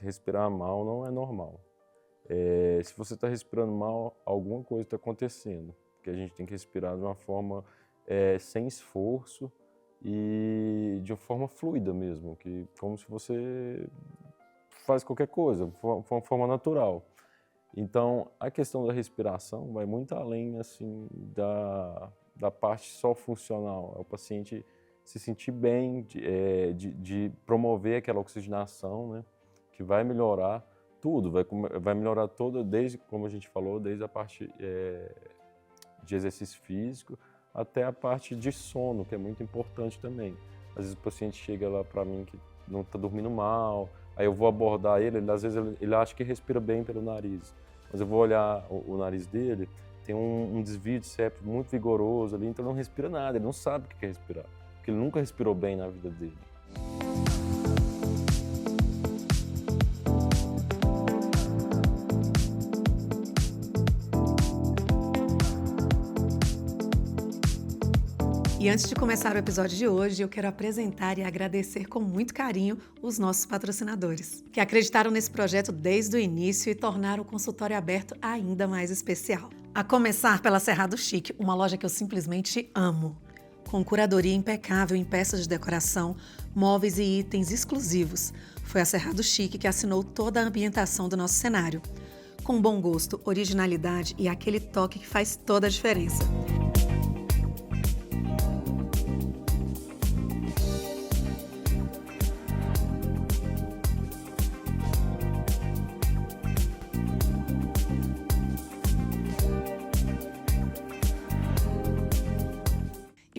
Respirar mal não é normal. Se você está respirando mal, alguma coisa está acontecendo, porque a gente tem que respirar de uma forma sem esforço e de uma forma fluida mesmo, como se você faz qualquer coisa, de uma forma natural. Então, a questão da respiração vai muito além assim da parte só funcional. É o paciente se sentir bem, de promover aquela oxigenação, né, que vai melhorar tudo, vai melhorar toda, desde, como a gente falou, desde a parte de exercício físico até a parte de sono, que é muito importante também. Às vezes o paciente chega lá para mim que não está dormindo mal, aí eu vou abordar ele, às vezes ele acha que respira bem pelo nariz, mas eu vou olhar o nariz dele, tem um desvio de septo muito vigoroso ali, então ele não respira nada, ele não sabe o que é respirar, porque ele nunca respirou bem na vida dele. E antes de começar o episódio de hoje, eu quero apresentar e agradecer com muito carinho os nossos patrocinadores, que acreditaram nesse projeto desde o início e tornaram o consultório aberto ainda mais especial. A começar pela Cerrado Chic, uma loja que eu simplesmente amo. Com curadoria impecável em peças de decoração, móveis e itens exclusivos. Foi a Cerrado Chic que assinou toda a ambientação do nosso cenário. Com bom gosto, originalidade e aquele toque que faz toda a diferença.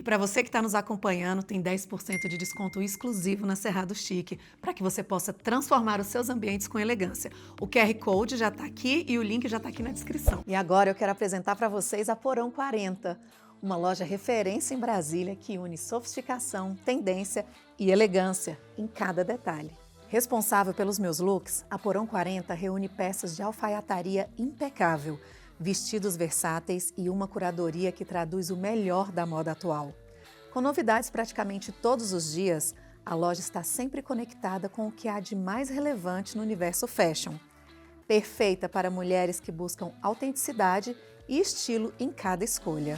Para você que está nos acompanhando, tem 10% de desconto exclusivo na Cerrado Chic, para que você possa transformar os seus ambientes com elegância. O QR Code já está aqui e o link já está aqui na descrição. E agora eu quero apresentar para vocês a Porão 40, uma loja referência em Brasília que une sofisticação, tendência e elegância em cada detalhe. Responsável pelos meus looks, a Porão 40 reúne peças de alfaiataria impecável, vestidos versáteis e uma curadoria que traduz o melhor da moda atual. Com novidades praticamente todos os dias, a loja está sempre conectada com o que há de mais relevante no universo fashion. Perfeita para mulheres que buscam autenticidade e estilo em cada escolha.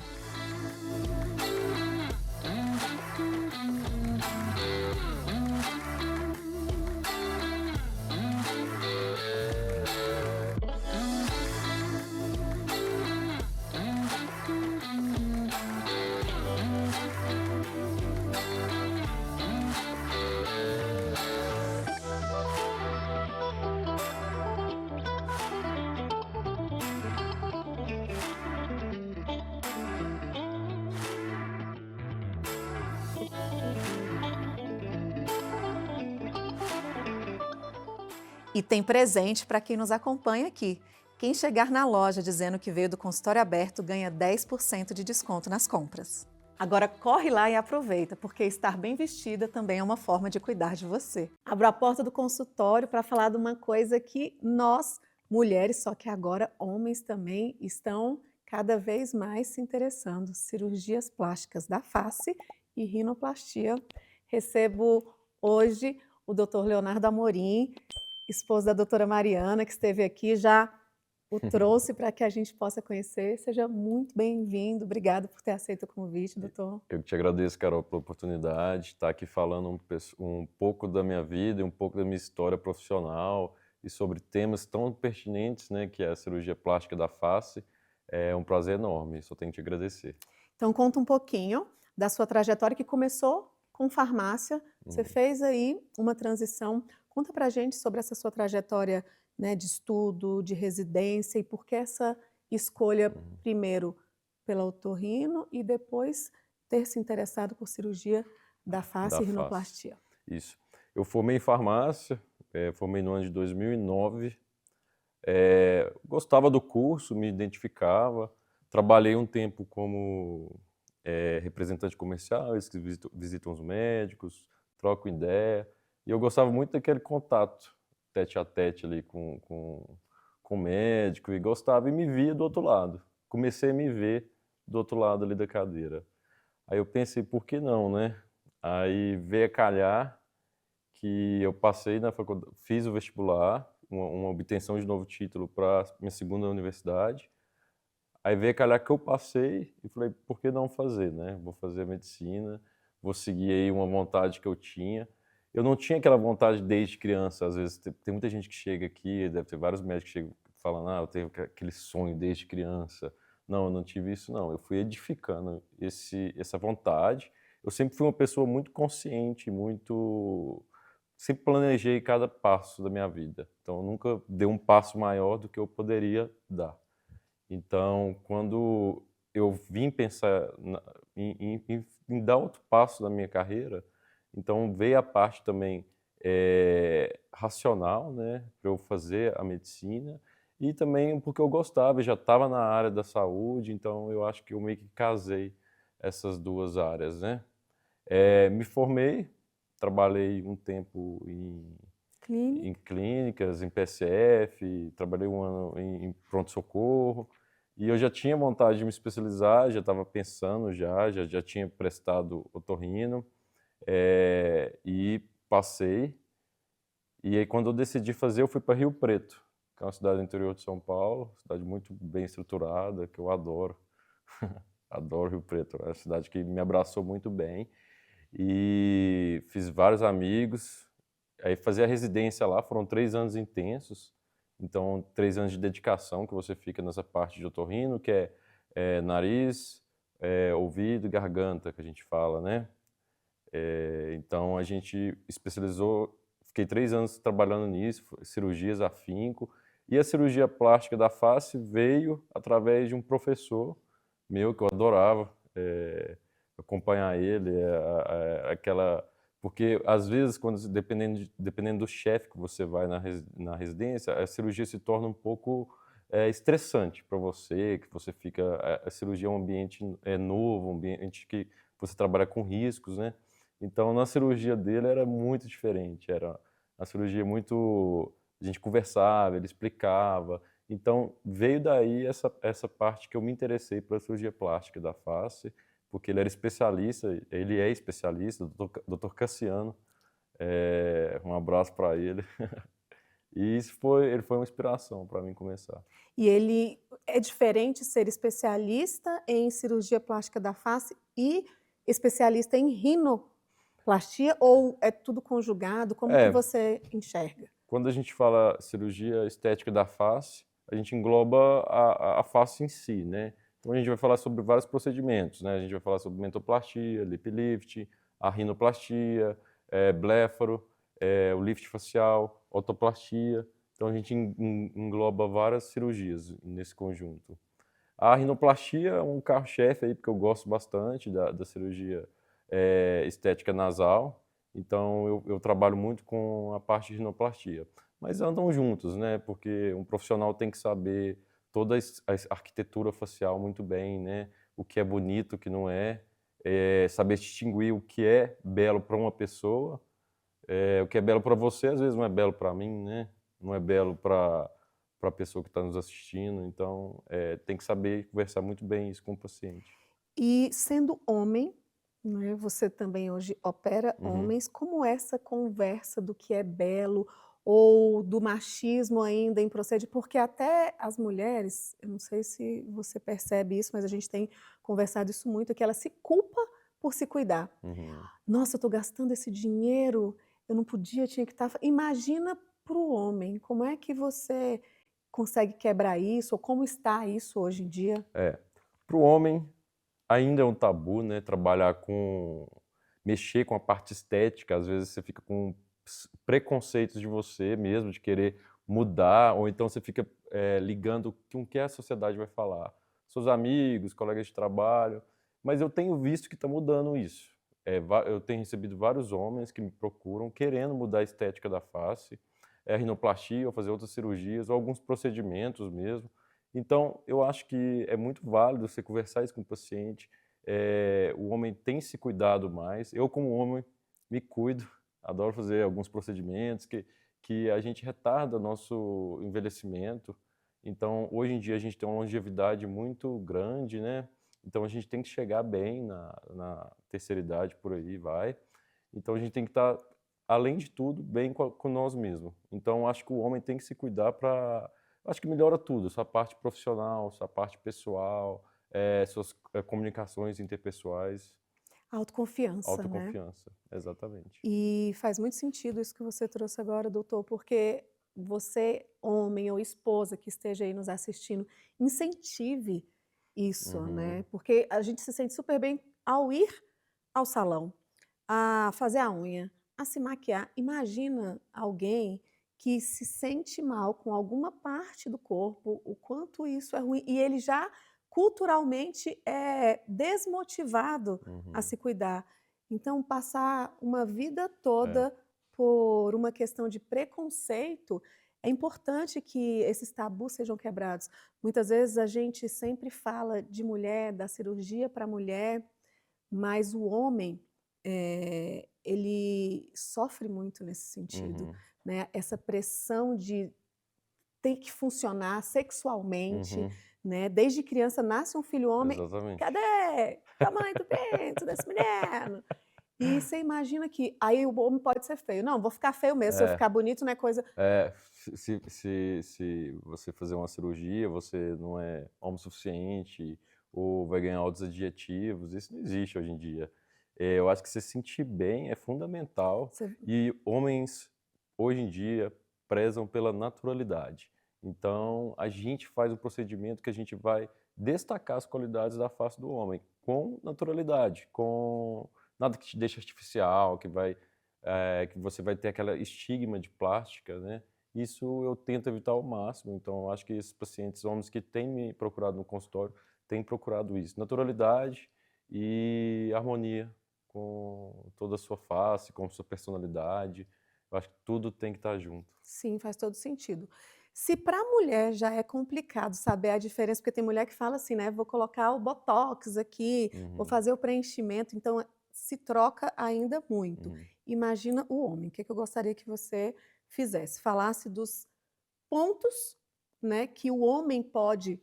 E tem presente para quem nos acompanha aqui. Quem chegar na loja dizendo que veio do consultório aberto ganha 10% de desconto nas compras. Agora corre lá e aproveita, porque estar bem vestida também é uma forma de cuidar de você. Abro a porta do consultório para falar de uma coisa que nós, mulheres, só que agora homens também, estão cada vez mais se interessando. Cirurgias plásticas da face e rinoplastia. Recebo hoje o Dr. Leonardo Amorim, esposo da doutora Mariana, que esteve aqui, já o trouxe para que a gente possa conhecer. Seja muito bem-vindo. Obrigada por ter aceito o convite, doutor. Eu te agradeço, Carol, pela oportunidade de estar aqui falando um pouco da minha vida, um pouco da minha história profissional e sobre temas tão pertinentes, né, que é a cirurgia plástica da face. É um prazer enorme, só tenho que te agradecer. Então, conta um pouquinho da sua trajetória, que começou com farmácia. Você fez aí uma transição. Conta pra gente sobre essa sua trajetória, né, de estudo, de residência e por que essa escolha, primeiro pela otorrino e depois ter se interessado por cirurgia da face e rinoplastia. Isso. Eu formei em farmácia, formei no ano de 2009. Gostava do curso, me identificava. Trabalhei um tempo como representante comercial, eles que visitam os médicos, trocam ideia. E eu gostava muito daquele contato, tete a tete ali com o médico, e gostava e me via do outro lado. Comecei a me ver do outro lado ali da cadeira. Aí eu pensei, por que não, né? Aí veio a calhar que eu passei na faculdade, fiz o vestibular, uma obtenção de novo título para minha segunda universidade. Aí veio calhar que eu passei e falei, por que não fazer, né? Vou fazer medicina, vou seguir aí uma vontade que eu tinha. Eu não tinha aquela vontade desde criança. Às vezes tem muita gente que chega aqui, deve ter vários médicos que chegam falando, eu tenho aquele sonho desde criança. Não, eu não tive isso, não. Eu fui edificando essa vontade. Eu sempre fui uma pessoa muito consciente, muito... Sempre planejei cada passo da minha vida. Então, eu nunca dei um passo maior do que eu poderia dar. Então, quando eu vim pensar em dar outro passo na minha carreira, então veio a parte também racional, né, para eu fazer a medicina, e também porque eu gostava, eu já estava na área da saúde, então eu acho que eu meio que casei essas duas áreas, né. Me formei, trabalhei um tempo em clínicas, em PSF, trabalhei um ano em pronto-socorro, e eu já tinha vontade de me especializar, já estava pensando, já tinha prestado otorrino, e passei. E aí, quando eu decidi fazer, eu fui para Rio Preto, que é uma cidade do interior de São Paulo, cidade muito bem estruturada, que eu adoro. Adoro Rio Preto, é uma cidade que me abraçou muito bem. E fiz vários amigos. Aí fazia a residência lá, foram 3 anos intensos. Então, 3 anos de dedicação que você fica nessa parte de otorrino, que é nariz, ouvido e garganta, que a gente fala, né? Então, a gente especializou, fiquei 3 anos trabalhando nisso, cirurgias afinco. E a cirurgia plástica da face veio através de um professor meu, que eu adorava acompanhar ele, aquela... Porque, às vezes, dependendo do chefe que você vai na residência, a cirurgia se torna um pouco estressante para você, que você fica... A cirurgia é um ambiente novo, um ambiente que você trabalha com riscos, né? Então, na cirurgia dele era muito diferente, era uma cirurgia muito... A gente conversava, ele explicava. Então, veio daí essa parte que eu me interessei pela cirurgia plástica da face, porque ele era especialista, ele é especialista, Dr. Cassiano, um abraço para ele. E ele foi uma inspiração para mim começar. E ele é diferente ser especialista em cirurgia plástica da face e especialista em rinoplastia, ou é tudo conjugado? Como que você enxerga? Quando a gente fala cirurgia estética da face, a gente engloba a face em si, né? Então a gente vai falar sobre vários procedimentos, né? A gente vai falar sobre mentoplastia, lip lift, a rinoplastia, bléfaro, o lift facial, otoplastia. Então a gente engloba várias cirurgias nesse conjunto. A rinoplastia é um carro-chefe aí, porque eu gosto bastante da cirurgia estética nasal. Então eu trabalho muito com a parte de rinoplastia. Mas andam juntos, né? Porque um profissional tem que saber toda a arquitetura facial muito bem, né? O que é bonito, o que não é. Saber distinguir o que é belo para uma pessoa, o que é belo para você, às vezes não é belo para mim, né? Não é belo para a pessoa que está nos assistindo. Então, tem que saber conversar muito bem isso com o paciente. E sendo homem, né, você também hoje opera Uhum. homens, como essa conversa do que é belo ou do machismo ainda em procede? Porque até as mulheres, eu não sei se você percebe isso, mas a gente tem conversado isso muito, que ela se culpa por se cuidar. Uhum. Nossa, eu estou gastando esse dinheiro, eu não podia, tinha que estar... Imagina para o homem, como é que você consegue quebrar isso, ou como está isso hoje em dia? Para o homem, ainda é um tabu, né? Mexer com a parte estética, às vezes você fica com preconceitos de você mesmo, de querer mudar, ou então você fica ligando com o que a sociedade vai falar. Seus amigos, colegas de trabalho. Mas eu tenho visto que está mudando isso. Eu tenho recebido vários homens que me procuram querendo mudar a estética da face, rinoplastia, ou fazer outras cirurgias, ou alguns procedimentos mesmo. Então, eu acho que é muito válido você conversar isso com o paciente. O homem tem se cuidado mais. Eu, como homem, me cuido. Adoro fazer alguns procedimentos que a gente retarda nosso envelhecimento. Então, hoje em dia, a gente tem uma longevidade muito grande, né? Então, a gente tem que chegar bem na terceira idade, por aí vai. Então, a gente tem que estar além de tudo, bem com nós mesmos. Então, acho que o homem tem que se cuidar para... Acho que melhora tudo, sua parte profissional, sua parte pessoal, suas comunicações interpessoais, Autoconfiança, né? autoconfiança, exatamente. E faz muito sentido isso que você trouxe agora, doutor, porque você, homem ou esposa que esteja aí nos assistindo, incentive isso, né? Uhum, Porque a gente se sente super bem ao ir ao salão, a fazer a unha, a se maquiar. Imagina alguém que se sente mal com alguma parte do corpo, o quanto isso é ruim, e ele já culturalmente é desmotivado a uhum, se cuidar. Então, passar uma vida é, toda por uma questão de preconceito, é importante que esses tabus sejam quebrados. Muitas vezes a gente sempre fala de mulher, da cirurgia para a mulher, mas o homem, ele sofre muito nesse sentido, uhum, né, essa pressão de ter que funcionar sexualmente, uhum, né, desde criança nasce um filho homem, exatamente. cadê tamanho do pinto desse menino? E você imagina que aí o homem pode ser feio, não, vou ficar feio mesmo, se eu É, ficar bonito não é coisa. se você fazer uma cirurgia, você não é homem suficiente ou vai ganhar outros adjetivos, isso não existe hoje em dia. Eu acho que se sentir bem é fundamental Você e homens, hoje em dia, prezam pela naturalidade. Então, a gente faz um procedimento que a gente vai destacar as qualidades da face do homem com naturalidade, com nada que te deixe artificial, que você vai ter aquela estigma de plástica, né? Isso eu tento evitar ao máximo. Então, eu acho que esses pacientes, homens que têm me procurado no consultório, têm procurado isso. Naturalidade e harmonia com toda a sua face, com a sua personalidade. Eu acho que tudo tem que estar junto. sim, faz todo sentido. Se para a mulher já é complicado saber a diferença, porque tem mulher que fala assim, né, vou colocar o botox aqui, vou Uhum, fazer o preenchimento, então se troca ainda muito. uhum, Imagina o homem, o que que eu gostaria que você fizesse? Falasse dos pontos, né, que o homem pode,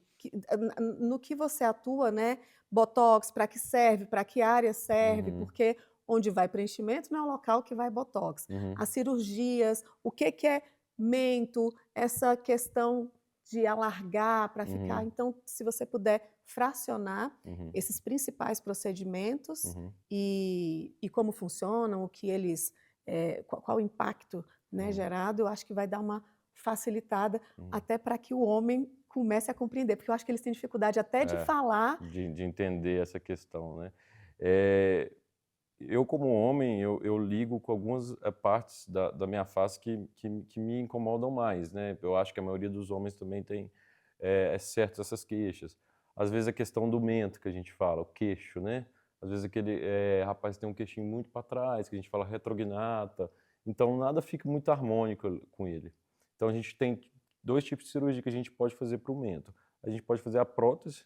no que você atua, né, botox, para que serve, para que área serve, uhum, porque onde vai preenchimento não é o local que vai botox. uhum, As cirurgias, o que que é mento, essa questão de alargar para ficar. uhum, Então, se você puder fracionar uhum, esses principais procedimentos uhum, e como funcionam, o que eles, qual o impacto, né, uhum, gerado, eu acho que vai dar uma facilitada uhum. até para que o homem comece a compreender, porque eu acho que eles têm dificuldade até de É, falar. de entender essa questão, né? É, eu, como homem, eu ligo com algumas partes da minha face que me incomodam mais, né? Eu acho que a maioria dos homens também tem certo essas queixas. Às vezes a questão do mento que a gente fala, o queixo, né? Às vezes aquele rapaz tem um queixinho muito para trás, que a gente fala retrognata. Então nada fica muito harmônico com ele. Então a gente tem dois tipos de cirurgia que a gente pode fazer para o mento. A gente pode fazer a prótese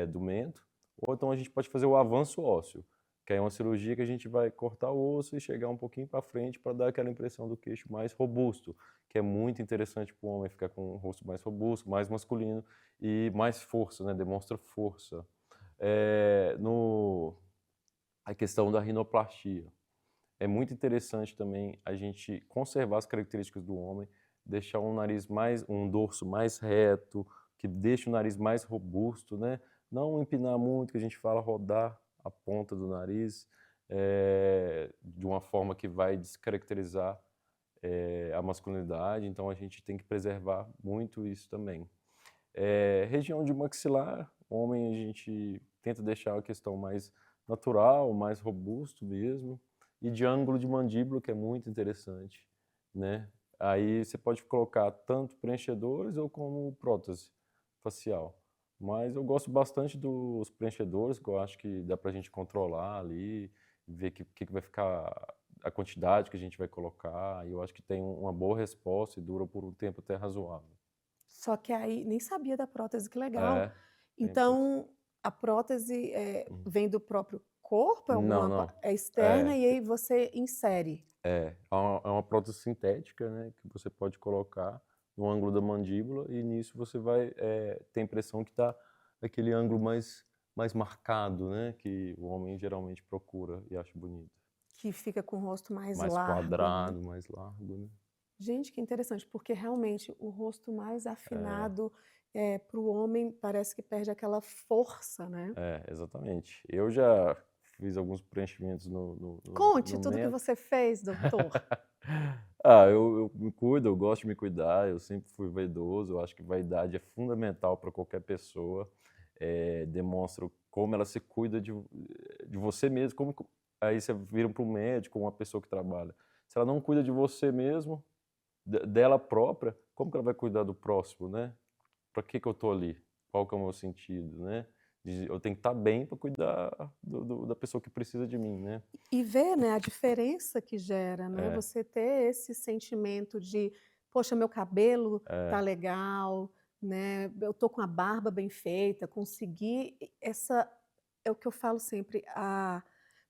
do mento, ou então a gente pode fazer o avanço ósseo, que é uma cirurgia que a gente vai cortar o osso e chegar um pouquinho para frente para dar aquela impressão do queixo mais robusto, que é muito interessante para o homem ficar com o rosto mais robusto, mais masculino e mais força, né? Demonstra força. A questão da rinoplastia. É muito interessante também a gente conservar as características do homem, deixar um dorso mais reto, que deixe o nariz mais robusto, né? Não empinar muito, que a gente fala rodar a ponta do nariz de uma forma que vai descaracterizar a masculinidade. Então a gente tem que preservar muito isso também. Região de maxilar, homem a gente tenta deixar a questão mais natural, mais robusto mesmo, e de ângulo de mandíbula, que é muito interessante, né? Aí você pode colocar tanto preenchedores ou como prótese facial. Mas eu gosto bastante dos preenchedores, que eu acho que dá pra gente controlar ali, ver que vai ficar a quantidade que a gente vai colocar, e eu acho que tem uma boa resposta e dura por um tempo até razoável. Só que aí nem sabia da prótese, que legal. É, tem prótese. Então, a prótese, Uhum. vem do próprio corpo, é Não, alguma não. é externa É, e aí você insere. é uma prótese sintética, né, que você pode colocar no ângulo da mandíbula e nisso você vai ter a impressão que está aquele ângulo mais marcado, né, que o homem geralmente procura e acha bonito. que fica com o rosto mais Mais largo, né? quadrado, mais largo, né? Gente, que interessante, porque realmente o rosto mais afinado para o homem parece que perde aquela força, né? Exatamente. Eu já fiz alguns preenchimentos Conte no tudo que mento. você fez, doutor. Eu me cuido, eu gosto de me cuidar, eu sempre fui vaidoso, eu acho que vaidade é fundamental para qualquer pessoa, demonstra como ela se cuida de você mesmo, aí você vira para um médico, uma pessoa que trabalha. Se ela não cuida de você mesmo, dela própria, como que ela vai cuidar do próximo, né? Para que eu tô ali? Qual que é o meu sentido, né? Eu tenho que estar bem para cuidar da pessoa que precisa de mim, né? E ver, né, a diferença que gera, né? É, Você ter esse sentimento de, poxa, meu cabelo tá é, legal, né? Eu tô com a barba bem feita, consegui essa é o que eu falo sempre,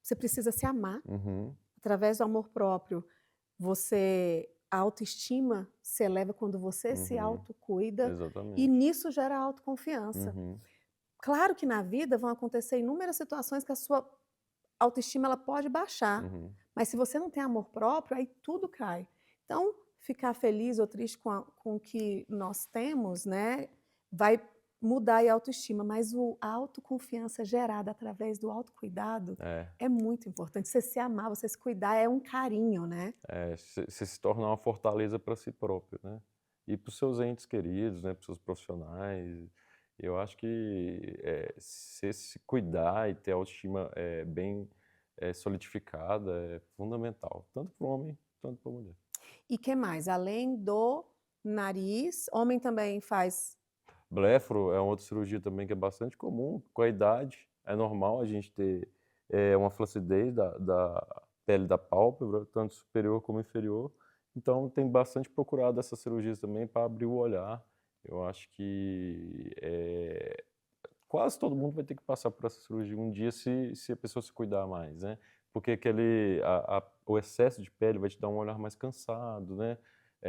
você precisa se amar uhum, através do amor próprio. A autoestima se eleva quando você se uhum, autocuida e exatamente. nisso gera autoconfiança. Uhum, Claro que na vida vão acontecer inúmeras situações que a sua autoestima ela pode baixar, uhum. mas se você não tem amor próprio, aí tudo cai. Então, ficar feliz ou triste com o que nós temos, né, vai mudar aí a autoestima, mas a autoconfiança gerada através do autocuidado É, é muito importante. Você se amar, você se cuidar é um carinho, né? você se torna uma fortaleza para si próprio, né? E para os seus entes queridos, né? Para os seus profissionais. Eu acho que se cuidar e ter a autoestima bem solidificada é fundamental, tanto para o homem, tanto para a mulher. E que mais? Além do nariz, homem também faz. Blefaro é uma outra cirurgia também que é bastante comum, com a idade. É normal a gente ter uma flacidez da pele da pálpebra, tanto superior como inferior. Então, tem bastante procurado essas cirurgias também para abrir o olhar. Eu acho que quase todo mundo vai ter que passar por essa cirurgia um dia se a pessoa se cuidar mais, né? Porque o excesso de pele vai te dar um olhar mais cansado, né?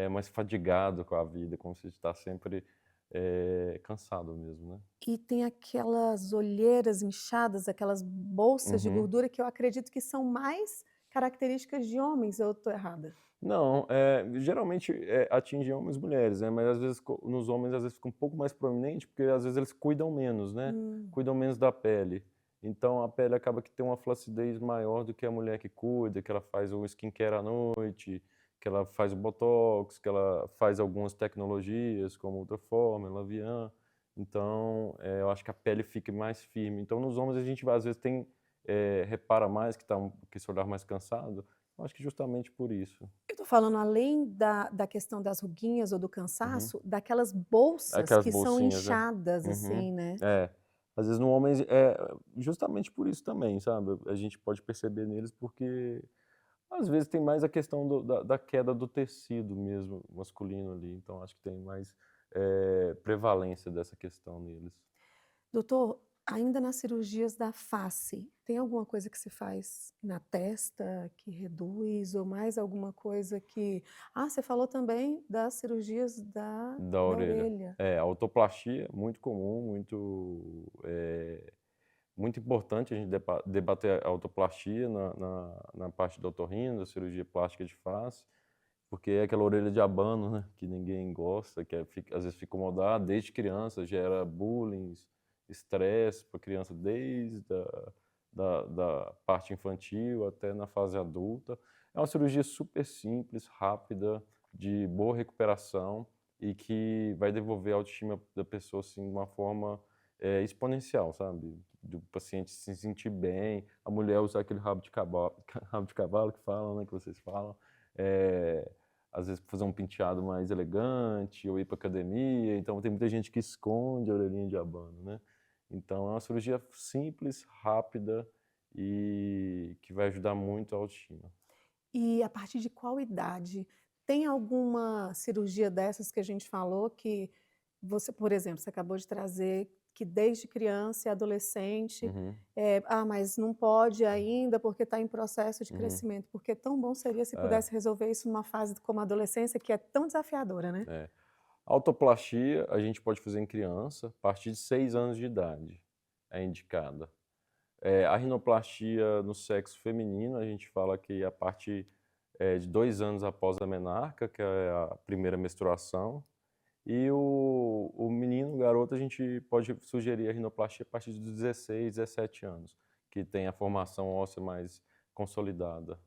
Mais fadigado com a vida, como se está sempre cansado mesmo, né? E tem aquelas olheiras inchadas, aquelas bolsas de Uhum. gordura que eu acredito que são mais características de homens, eu estou errada? Não, geralmente atinge homens e mulheres, né? Mas às vezes nos homens às vezes fica um pouco mais proeminente, porque às vezes eles cuidam menos, né? Hum. Cuidam menos da pele. Então a pele acaba que tem uma flacidez maior do que a mulher que cuida, que ela faz o skincare à noite, que ela faz o botox, que ela faz algumas tecnologias como Ultraform, Lavian. Então eu acho que a pele fica mais firme. Então nos homens a gente às vezes repara mais que que esse olhar mais cansado. Eu acho que justamente por isso. Eu estou falando além da questão das ruguinhas ou do Uhum. cansaço, daquelas bolsas Aquelas que são bolsinhas, né? inchadas, Uhum. assim, né? É. Às vezes no homem justamente por isso também, sabe? A gente pode perceber neles porque às vezes tem mais a questão da queda do tecido mesmo masculino ali. Então acho que tem mais prevalência dessa questão neles. Doutor, ainda nas cirurgias da face, tem alguma coisa que se faz na testa que reduz ou mais alguma coisa que... Ah, você falou também das cirurgias Da da orelha. orelha. A autoplastia, muito comum, muito importante a gente debater a autoplastia na parte do otorrino, da cirurgia plástica de face, porque é aquela orelha de abano, né, que ninguém gosta, às vezes fica incomodado, desde criança gera bullying, estresse para a criança desde da parte infantil até na fase adulta. É uma cirurgia super simples, rápida, de boa recuperação e que vai devolver a autoestima da pessoa assim, de uma forma exponencial, sabe? Do paciente se sentir bem, a mulher usar aquele rabo de cavalo, rabo de cavalo que falam, né, que vocês falam, às vezes fazer um penteado mais elegante ou ir para academia. Então tem muita gente que esconde a orelhinha de abano, né? Então é uma cirurgia simples, rápida e que vai ajudar muito a autoestima. E a partir de qual idade? Tem alguma cirurgia dessas que a gente falou que você, por exemplo, você acabou de trazer que desde criança e adolescente, Uhum, mas não pode ainda porque está em processo de uhum. crescimento, porque tão bom seria se É, pudesse resolver isso numa fase como a adolescência, que é tão desafiadora, né? é. Autoplastia a gente pode fazer em criança, a partir de 6 anos de idade é indicada. A rinoplastia no sexo feminino, a gente fala que a partir de 2 anos após a menarca, que é a primeira menstruação, e o menino, o garoto, a gente pode sugerir a rinoplastia a partir dos 16, 17 anos, que tem a formação óssea mais consolidada.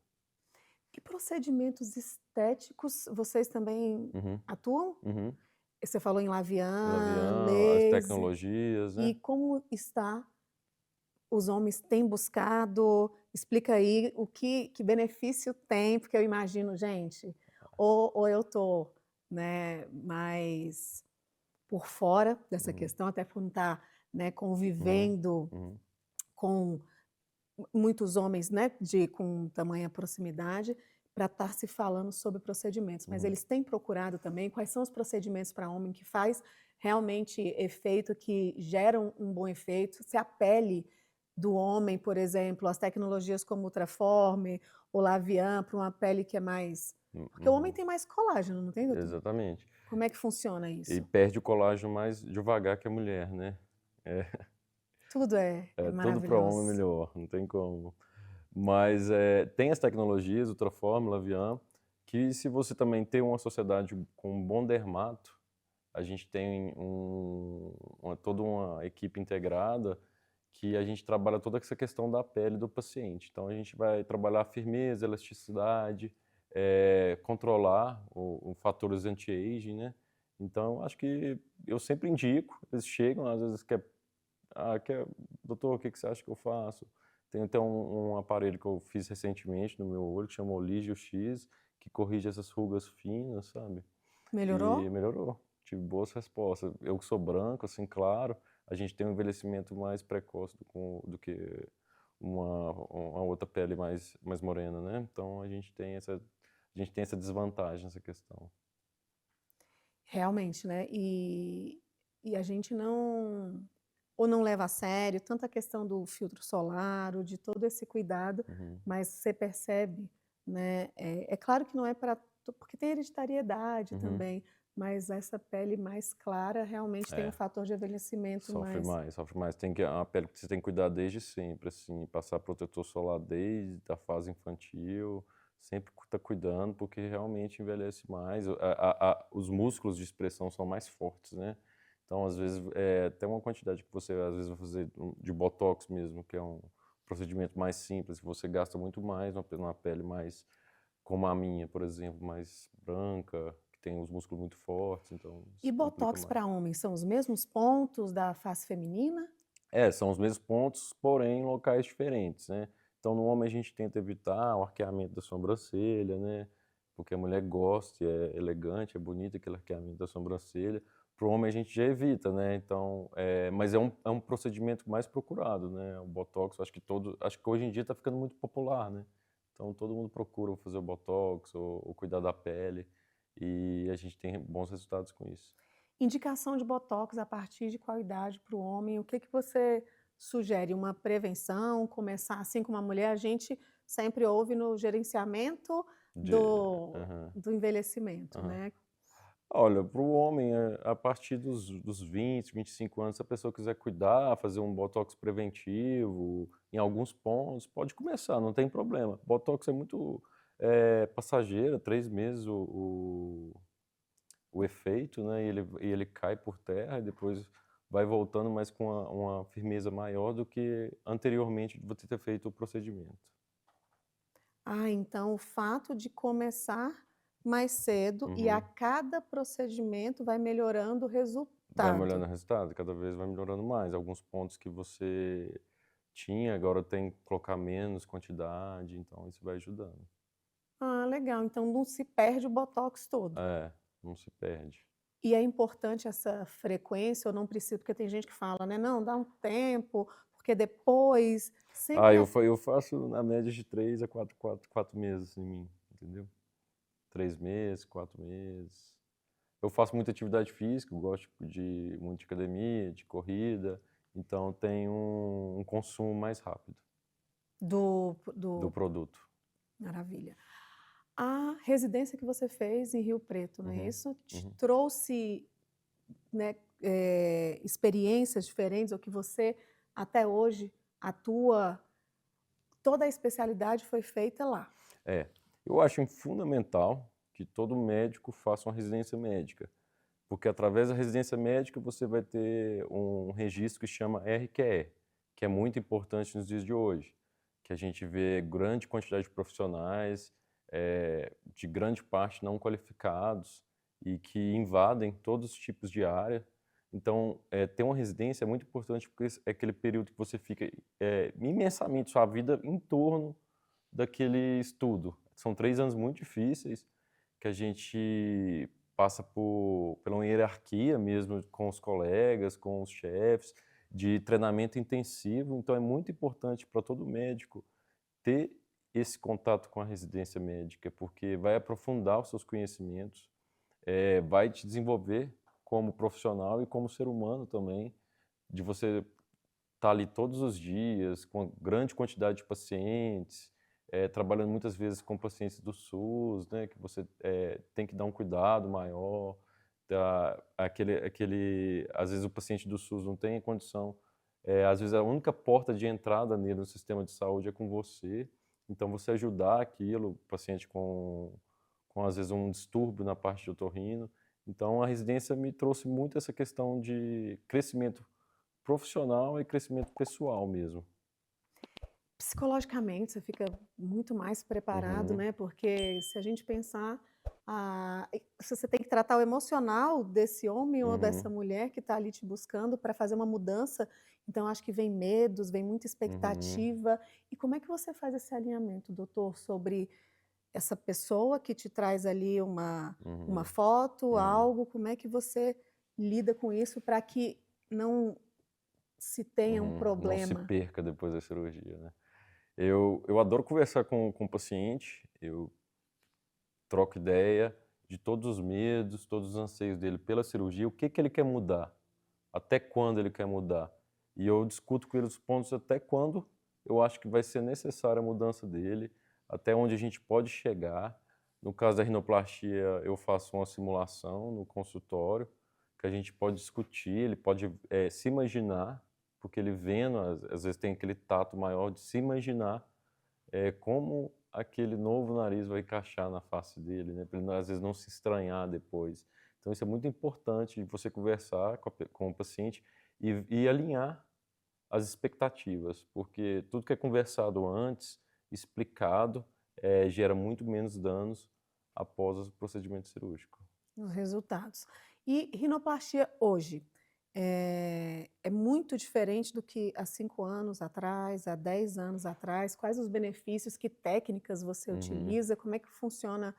E procedimentos estéticos, vocês também Uhum, atuam? uhum. Você falou em labian, Labial, as laser. tecnologias, E né? como está? Os homens têm buscado? Explica aí que benefício tem, porque eu imagino, gente, ou eu tô, né, mais por fora dessa Uhum, questão, até por não estar, né, uhum, convivendo uhum, com muitos homens, né, com tamanha proximidade, para estar se falando sobre procedimentos. Mas uhum. eles têm procurado também quais são os procedimentos para homem que faz realmente efeito, que geram um bom efeito, se a pele do homem, por exemplo, as tecnologias como Ultraforme ou Lavian, para uma pele que é mais... Porque o homem Uhum. tem mais colágeno, não tem, doutor? Exatamente. Como é que funciona E isso? perde o colágeno mais devagar que a mulher, né? É, Tudo é tudo para homem é maravilhoso. melhor, não tem como. Mas tem as tecnologias, Ultraform, Lavian, que se você também tem uma sociedade com um bom dermato, a gente tem toda uma equipe integrada que a gente trabalha toda essa questão da pele do paciente. Então a gente vai trabalhar a firmeza, elasticidade, controlar os fatores anti-aging, né? Então acho que eu sempre indico, eles chegam, às vezes doutor, o que você acha que eu faço? Tem até um aparelho que eu fiz recentemente no meu olho, que chama Oligio X, que corrige essas rugas finas, sabe? E Melhorou? melhorou. Tive boas respostas. Eu que sou branco, assim, claro, a gente tem um envelhecimento mais precoce do que uma outra pele mais morena, né? Então a gente tem essa desvantagem nessa questão. Realmente, né? E a gente não, ou não leva a sério tanto a questão do filtro solar, ou de todo esse cuidado, Uhum. mas você percebe, né? É claro que não é para, porque tem hereditariedade Uhum. também, mas essa pele mais clara realmente tem um É. fator de envelhecimento Sofre mais. mais, sofre mais. É uma pele que você tem que cuidar desde sempre, assim, passar protetor solar desde a fase infantil, sempre tá cuidando, porque realmente envelhece mais. Os músculos de expressão são mais fortes, né? Então, às vezes, tem uma quantidade que você, às vezes, vai fazer de botox mesmo, que é um procedimento mais simples, que você gasta muito mais numa pele mais, como a minha, por exemplo, mais branca, que tem os músculos muito fortes, então E isso complica botox mais. para homens são os mesmos pontos da face feminina? São os mesmos pontos, porém em locais diferentes, né? Então, no homem a gente tenta evitar o arqueamento da sobrancelha, né? Porque a mulher gosta, e é elegante, é bonito aquele arqueamento da sobrancelha. Para o homem a gente já evita, né? Então, mas é um procedimento mais procurado, né? O botox, acho que hoje em dia está ficando muito popular, né? Então, todo mundo procura fazer o botox ou cuidar da pele e a gente tem bons resultados com isso. Indicação de botox a partir de qual idade para o homem? O que que você sugere? Uma prevenção, começar assim como a mulher? A gente sempre ouve no gerenciamento De, do, aham, do envelhecimento, aham. né? Olha, para o homem, a partir dos 20, 25 anos, se a pessoa quiser cuidar, fazer um botox preventivo, em alguns pontos, pode começar, não tem problema. Botox é muito passageiro, 3 meses o efeito, né? E ele cai por terra e depois vai voltando, mas com uma firmeza maior do que anteriormente de você ter feito o procedimento. Ah, então o fato de começar mais cedo e a Uhum. cada procedimento vai melhorando o Vai melhorando resultado. o resultado, cada vez vai melhorando mais. Alguns pontos que você tinha, agora tem que colocar menos quantidade, então isso vai ajudando. Ah, legal. Então não se perde o botox todo. Não se perde. E é importante essa frequência ou não precisa? Porque tem gente que fala, né? Não, dá um tempo, porque depois sempre Eu faço na média de 3 a 4 meses em mim, entendeu? 3 meses, 4 meses. Eu faço muita atividade física, eu gosto muito de academia, de corrida, então tem um consumo mais rápido do do produto. maravilha. A residência que você fez em Rio Preto, não é Uhum, isso? Te uhum. trouxe, né, experiências diferentes ou que você até hoje toda a especialidade foi feita lá. Eu acho fundamental que todo médico faça uma residência médica, porque através da residência médica você vai ter um registro que chama RQE, que é muito importante nos dias de hoje, que a gente vê grande quantidade de profissionais, de grande parte não qualificados e que invadem todos os tipos de área. Então, ter uma residência é muito importante porque é aquele período que você fica imensamente sua vida em torno daquele estudo. São 3 anos muito difíceis, que a gente passa pela uma hierarquia mesmo com os colegas, com os chefes, de treinamento intensivo. Então, é muito importante para todo médico ter esse contato com a residência médica, porque vai aprofundar os seus conhecimentos, vai te desenvolver como profissional e como ser humano também, de você estar ali todos os dias, com grande quantidade de pacientes, trabalhando muitas vezes com pacientes do SUS, né, que você tem que dar um cuidado maior, às vezes o paciente do SUS não tem condição, às vezes a única porta de entrada nele no sistema de saúde é com você, então você ajudar aquilo, o paciente com às vezes um distúrbio na parte de otorrino. Então a residência me trouxe muito essa questão de crescimento profissional e crescimento pessoal mesmo. Psicologicamente, você fica muito mais preparado, Uhum, né? Porque se a gente pensar, se você tem que tratar o emocional desse homem ou dessa uhum, mulher que está ali te buscando para fazer uma mudança, então acho que vem medos, vem muita uhum, expectativa. E como é que você faz esse alinhamento, doutor, sobre essa pessoa que te traz ali uma uhum, foto, uhum, algo, como é que você lida com isso para que não se tenha um Não se problema? perca depois da cirurgia, né? Eu adoro conversar com o paciente, eu troco ideia de todos os medos, todos os anseios dele pela cirurgia, o que que ele quer mudar, até quando ele quer mudar. E eu discuto com ele os pontos até quando eu acho que vai ser necessária a mudança dele, até onde a gente pode chegar. No caso da rinoplastia, eu faço uma simulação no consultório, que a gente pode discutir, ele pode se imaginar, porque ele vendo, às vezes tem aquele tato maior de se imaginar como aquele novo nariz vai encaixar na face dele, né? Para ele às vezes não se estranhar depois. Então isso é muito importante de você conversar com o paciente e alinhar as expectativas, porque tudo que é conversado antes, explicado, gera muito menos danos após o procedimento cirúrgico. Os resultados. E rinoplastia hoje é muito diferente do que há 5 anos atrás, há 10 anos atrás? Quais os benefícios, que técnicas você Uhum. utiliza? Como é que funciona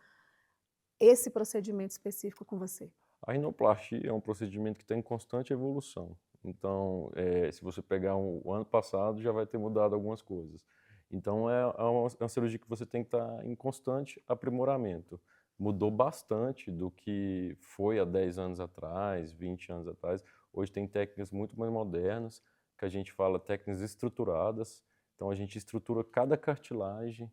esse procedimento específico com você? A rinoplastia é um procedimento que está em constante evolução. Então, se você pegar o ano passado, já vai ter mudado algumas coisas. Então, é uma cirurgia que você tem que estar em constante aprimoramento. Mudou bastante do que foi há 10 anos atrás, 20 anos atrás. Hoje tem técnicas muito mais modernas, que a gente fala técnicas estruturadas. Então, a gente estrutura cada cartilagem,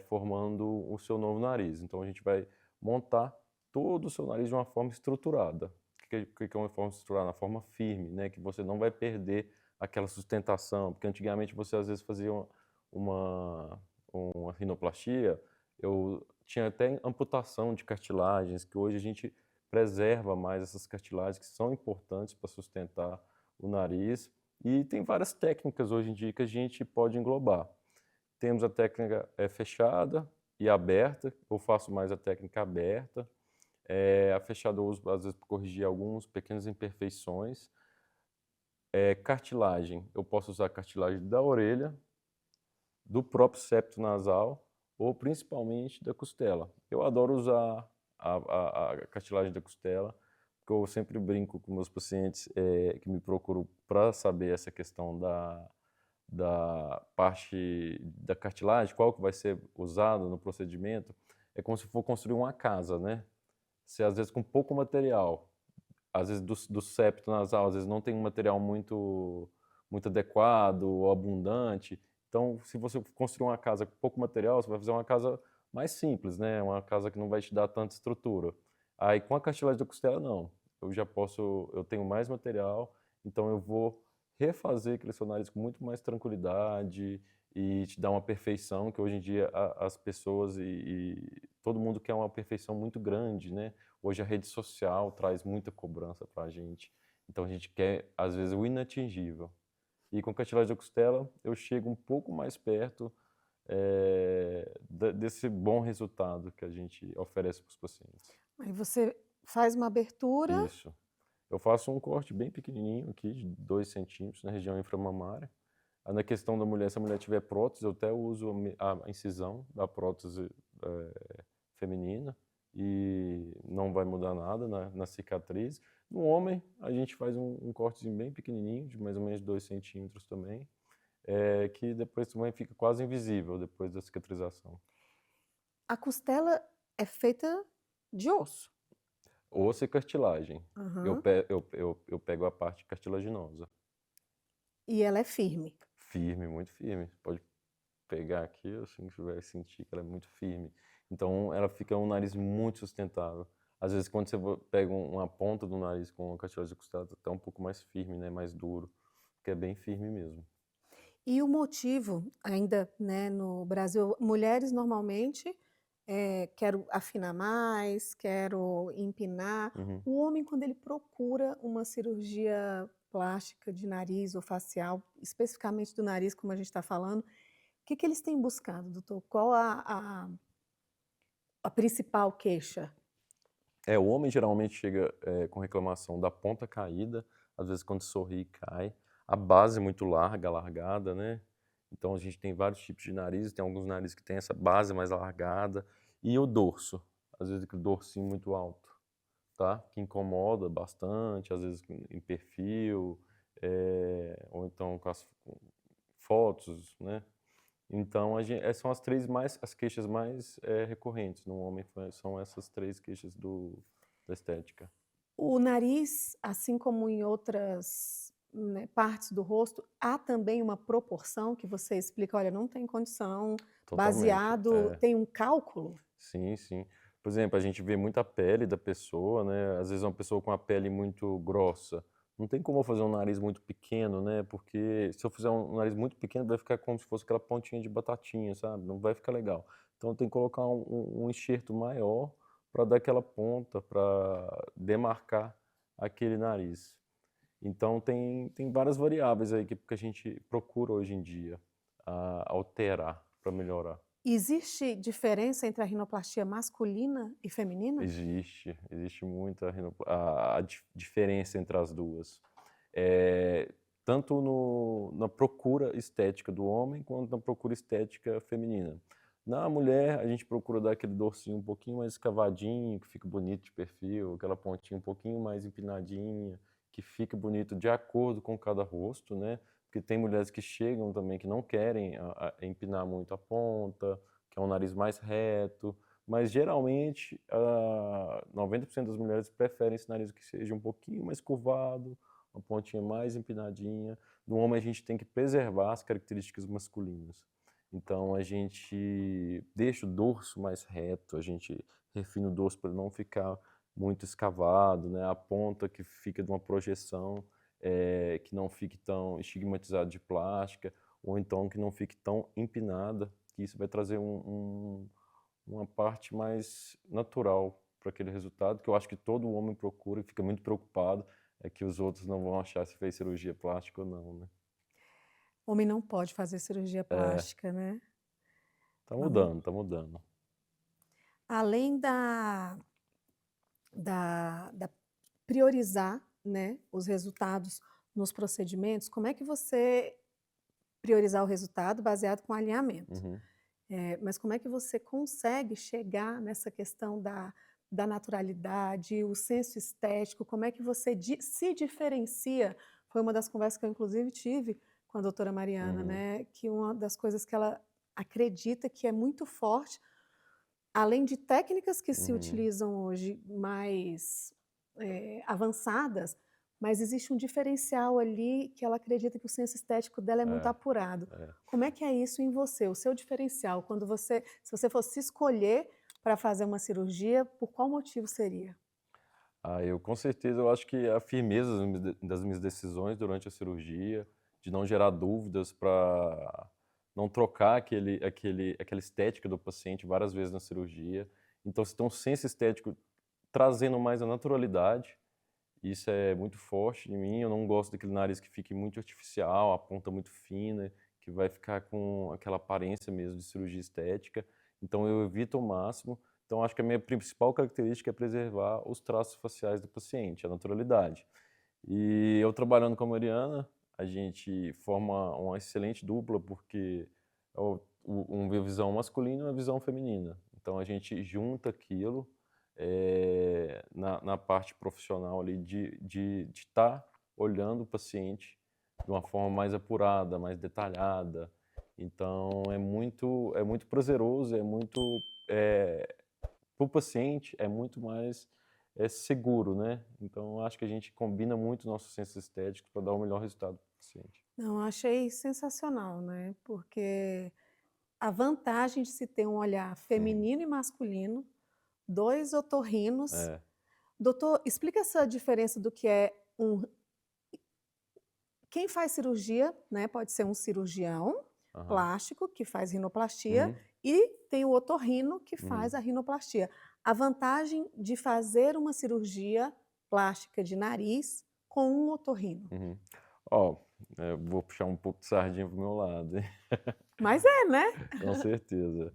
formando o seu novo nariz. Então, a gente vai montar todo o seu nariz de uma forma estruturada. O que é uma forma estruturada? Uma forma firme, né? Que você não vai perder aquela sustentação, porque antigamente você às vezes fazia uma, uma rinoplastia, eu tinha até amputação de cartilagens, que hoje a gente preserva mais essas cartilagens que são importantes para sustentar o nariz. E tem várias técnicas hoje em dia que a gente pode englobar. Temos a técnica fechada e aberta, eu faço mais a técnica aberta. A fechada eu uso, às vezes, para corrigir algumas pequenas imperfeições. Cartilagem, eu posso usar cartilagem da orelha, do próprio septo nasal ou principalmente da costela. Eu adoro usar a cartilagem da costela, porque eu sempre brinco com meus pacientes que me procuram para saber essa questão da parte da cartilagem, qual que vai ser usado no procedimento. É como se for construir uma casa, né? Você às vezes com pouco material, às vezes do septo nasal, às vezes não tem um material muito adequado ou abundante. Então, se você construir uma casa com pouco material, você vai fazer uma casa mais simples, né? Uma casa que não vai te dar tanta estrutura. Aí com a cartilagem da costela, não. Eu tenho mais material, então eu vou refazer aquele seu nariz com muito mais tranquilidade e te dar uma perfeição que hoje em dia as pessoas e todo mundo quer uma perfeição muito grande, né? Hoje a rede social traz muita cobrança pra gente. Então a gente quer, às vezes, o inatingível. E com cartilagem de costela eu chego um pouco mais perto desse bom resultado que a gente oferece para os pacientes. Aí você faz uma abertura. Isso. Eu faço um corte bem pequenininho aqui, de 2 centímetros, na região inframamária. Aí na questão da mulher, se a mulher tiver prótese, eu até uso a incisão da prótese feminina e não vai mudar nada na cicatriz. No homem, a gente faz um cortezinho bem pequenininho, de mais ou menos 2 centímetros também, que depois também fica quase invisível depois da cicatrização. A costela é feita de osso. Osso e cartilagem. Aham. Eu pego a parte cartilaginosa. E ela é firme. Firme, muito firme. Pode pegar aqui, assim, que você vai sentir que ela é muito firme. Então, ela fica um nariz muito sustentável. Às vezes, quando você pega uma ponta do nariz com uma cartilagem de costela, tá até um pouco mais firme, né? Mais duro, porque é bem firme mesmo. E o motivo, ainda, né, no Brasil, mulheres normalmente quero afinar mais, quero empinar. Uhum. O homem, quando ele procura uma cirurgia plástica de nariz ou facial, especificamente do nariz, como a gente está falando, o que eles têm buscado, doutor? Qual a principal queixa? O homem geralmente chega com reclamação da ponta caída, às vezes quando sorri cai, a base muito larga, alargada, né? Então a gente tem vários tipos de narizes, tem alguns narizes que tem essa base mais alargada, e o dorso, às vezes aquele dorsinho muito alto, tá? Que incomoda bastante, às vezes em perfil, ou então com as fotos, né? Então são as queixas mais recorrentes no homem, são essas 3 queixas da estética. O nariz, assim como em outras, né, partes do rosto, há também uma proporção que você explica, olha, não tem condição, Totalmente. baseado, tem um cálculo? Sim, sim. Por exemplo, a gente vê muito a pele da pessoa, né? Às vezes uma pessoa com a pele muito grossa. Não tem como eu fazer um nariz muito pequeno, né? Porque se eu fizer um nariz muito pequeno, vai ficar como se fosse aquela pontinha de batatinha, sabe? Não vai ficar legal. Então tem que colocar um enxerto maior para dar aquela ponta, para demarcar aquele nariz. Então tem várias variáveis aí que a gente procura hoje em dia alterar para melhorar. Existe diferença entre a rinoplastia masculina e feminina? Existe muita diferença entre as duas. Tanto na procura estética do homem, quanto na procura estética feminina. Na mulher, a gente procura dar aquele dorsinho um pouquinho mais escavadinho, que fica bonito de perfil, aquela pontinha um pouquinho mais empinadinha, que fica bonito de acordo com cada rosto, né? Porque tem mulheres que chegam também que não querem empinar muito a ponta, que é um nariz mais reto, mas geralmente 90% das mulheres preferem esse nariz que seja um pouquinho mais curvado, uma pontinha mais empinadinha. No homem a gente tem que preservar as características masculinas. Então a gente deixa o dorso mais reto, a gente refina o dorso para ele não ficar muito escavado, né? A ponta que fica de uma projeção que não fique tão estigmatizada de plástica, ou então que não fique tão empinada, que isso vai trazer uma parte mais natural para aquele resultado, que eu acho que todo homem procura e fica muito preocupado, é que os outros não vão achar se fez cirurgia plástica ou não, né? Homem não pode fazer cirurgia plástica, né? Tá Vamos. mudando, tá mudando. Além da priorizar, né, os resultados nos procedimentos, como é que você priorizar o resultado baseado com alinhamento? Uhum. Mas como é que você consegue chegar nessa questão da naturalidade, o senso estético, como é que você se diferencia? Foi uma das conversas que eu, inclusive, tive com a doutora Mariana, né? Que uma das coisas que ela acredita que é muito forte, além de técnicas que se utilizam hoje mais avançadas, mas existe um diferencial ali que ela acredita que o senso estético dela é muito apurado. Como é que é isso em você, o seu diferencial? Se você fosse escolher para fazer uma cirurgia, por qual motivo seria? Eu com certeza eu acho que a firmeza das minhas decisões durante a cirurgia, de não gerar dúvidas para não trocar aquela estética do paciente várias vezes na cirurgia. Então, se tem um senso estético trazendo mais a naturalidade, isso é muito forte em mim. Eu não gosto daquele nariz que fique muito artificial, a ponta muito fina, que vai ficar com aquela aparência mesmo de cirurgia estética. Então, eu evito ao máximo. Então, acho que a minha principal característica é preservar os traços faciais do paciente, a naturalidade. E eu trabalhando com a Mariana, a gente forma uma excelente dupla, porque uma visão masculina e uma visão feminina. Então, a gente junta aquilo na parte profissional ali de estar olhando o paciente de uma forma mais apurada, mais detalhada. Então, é muito prazeroso, para o paciente é muito mais seguro, né? Então, eu acho que a gente combina muito nossos sensos estéticos para dar o melhor resultado para o paciente. Não, eu achei sensacional, né? Porque a vantagem de se ter um olhar feminino e masculino, 2 otorrinos. É, Doutor, explica essa diferença do que é um. Quem faz cirurgia, né? Pode ser um cirurgião aham, plástico que faz rinoplastia uhum, e tem o otorrino que uhum. faz a rinoplastia. A vantagem de fazer uma cirurgia plástica de nariz com um otorrino. Uhum. Ó, eu vou puxar um pouco de sardinha pro meu lado, hein? Mas é, né? Com certeza.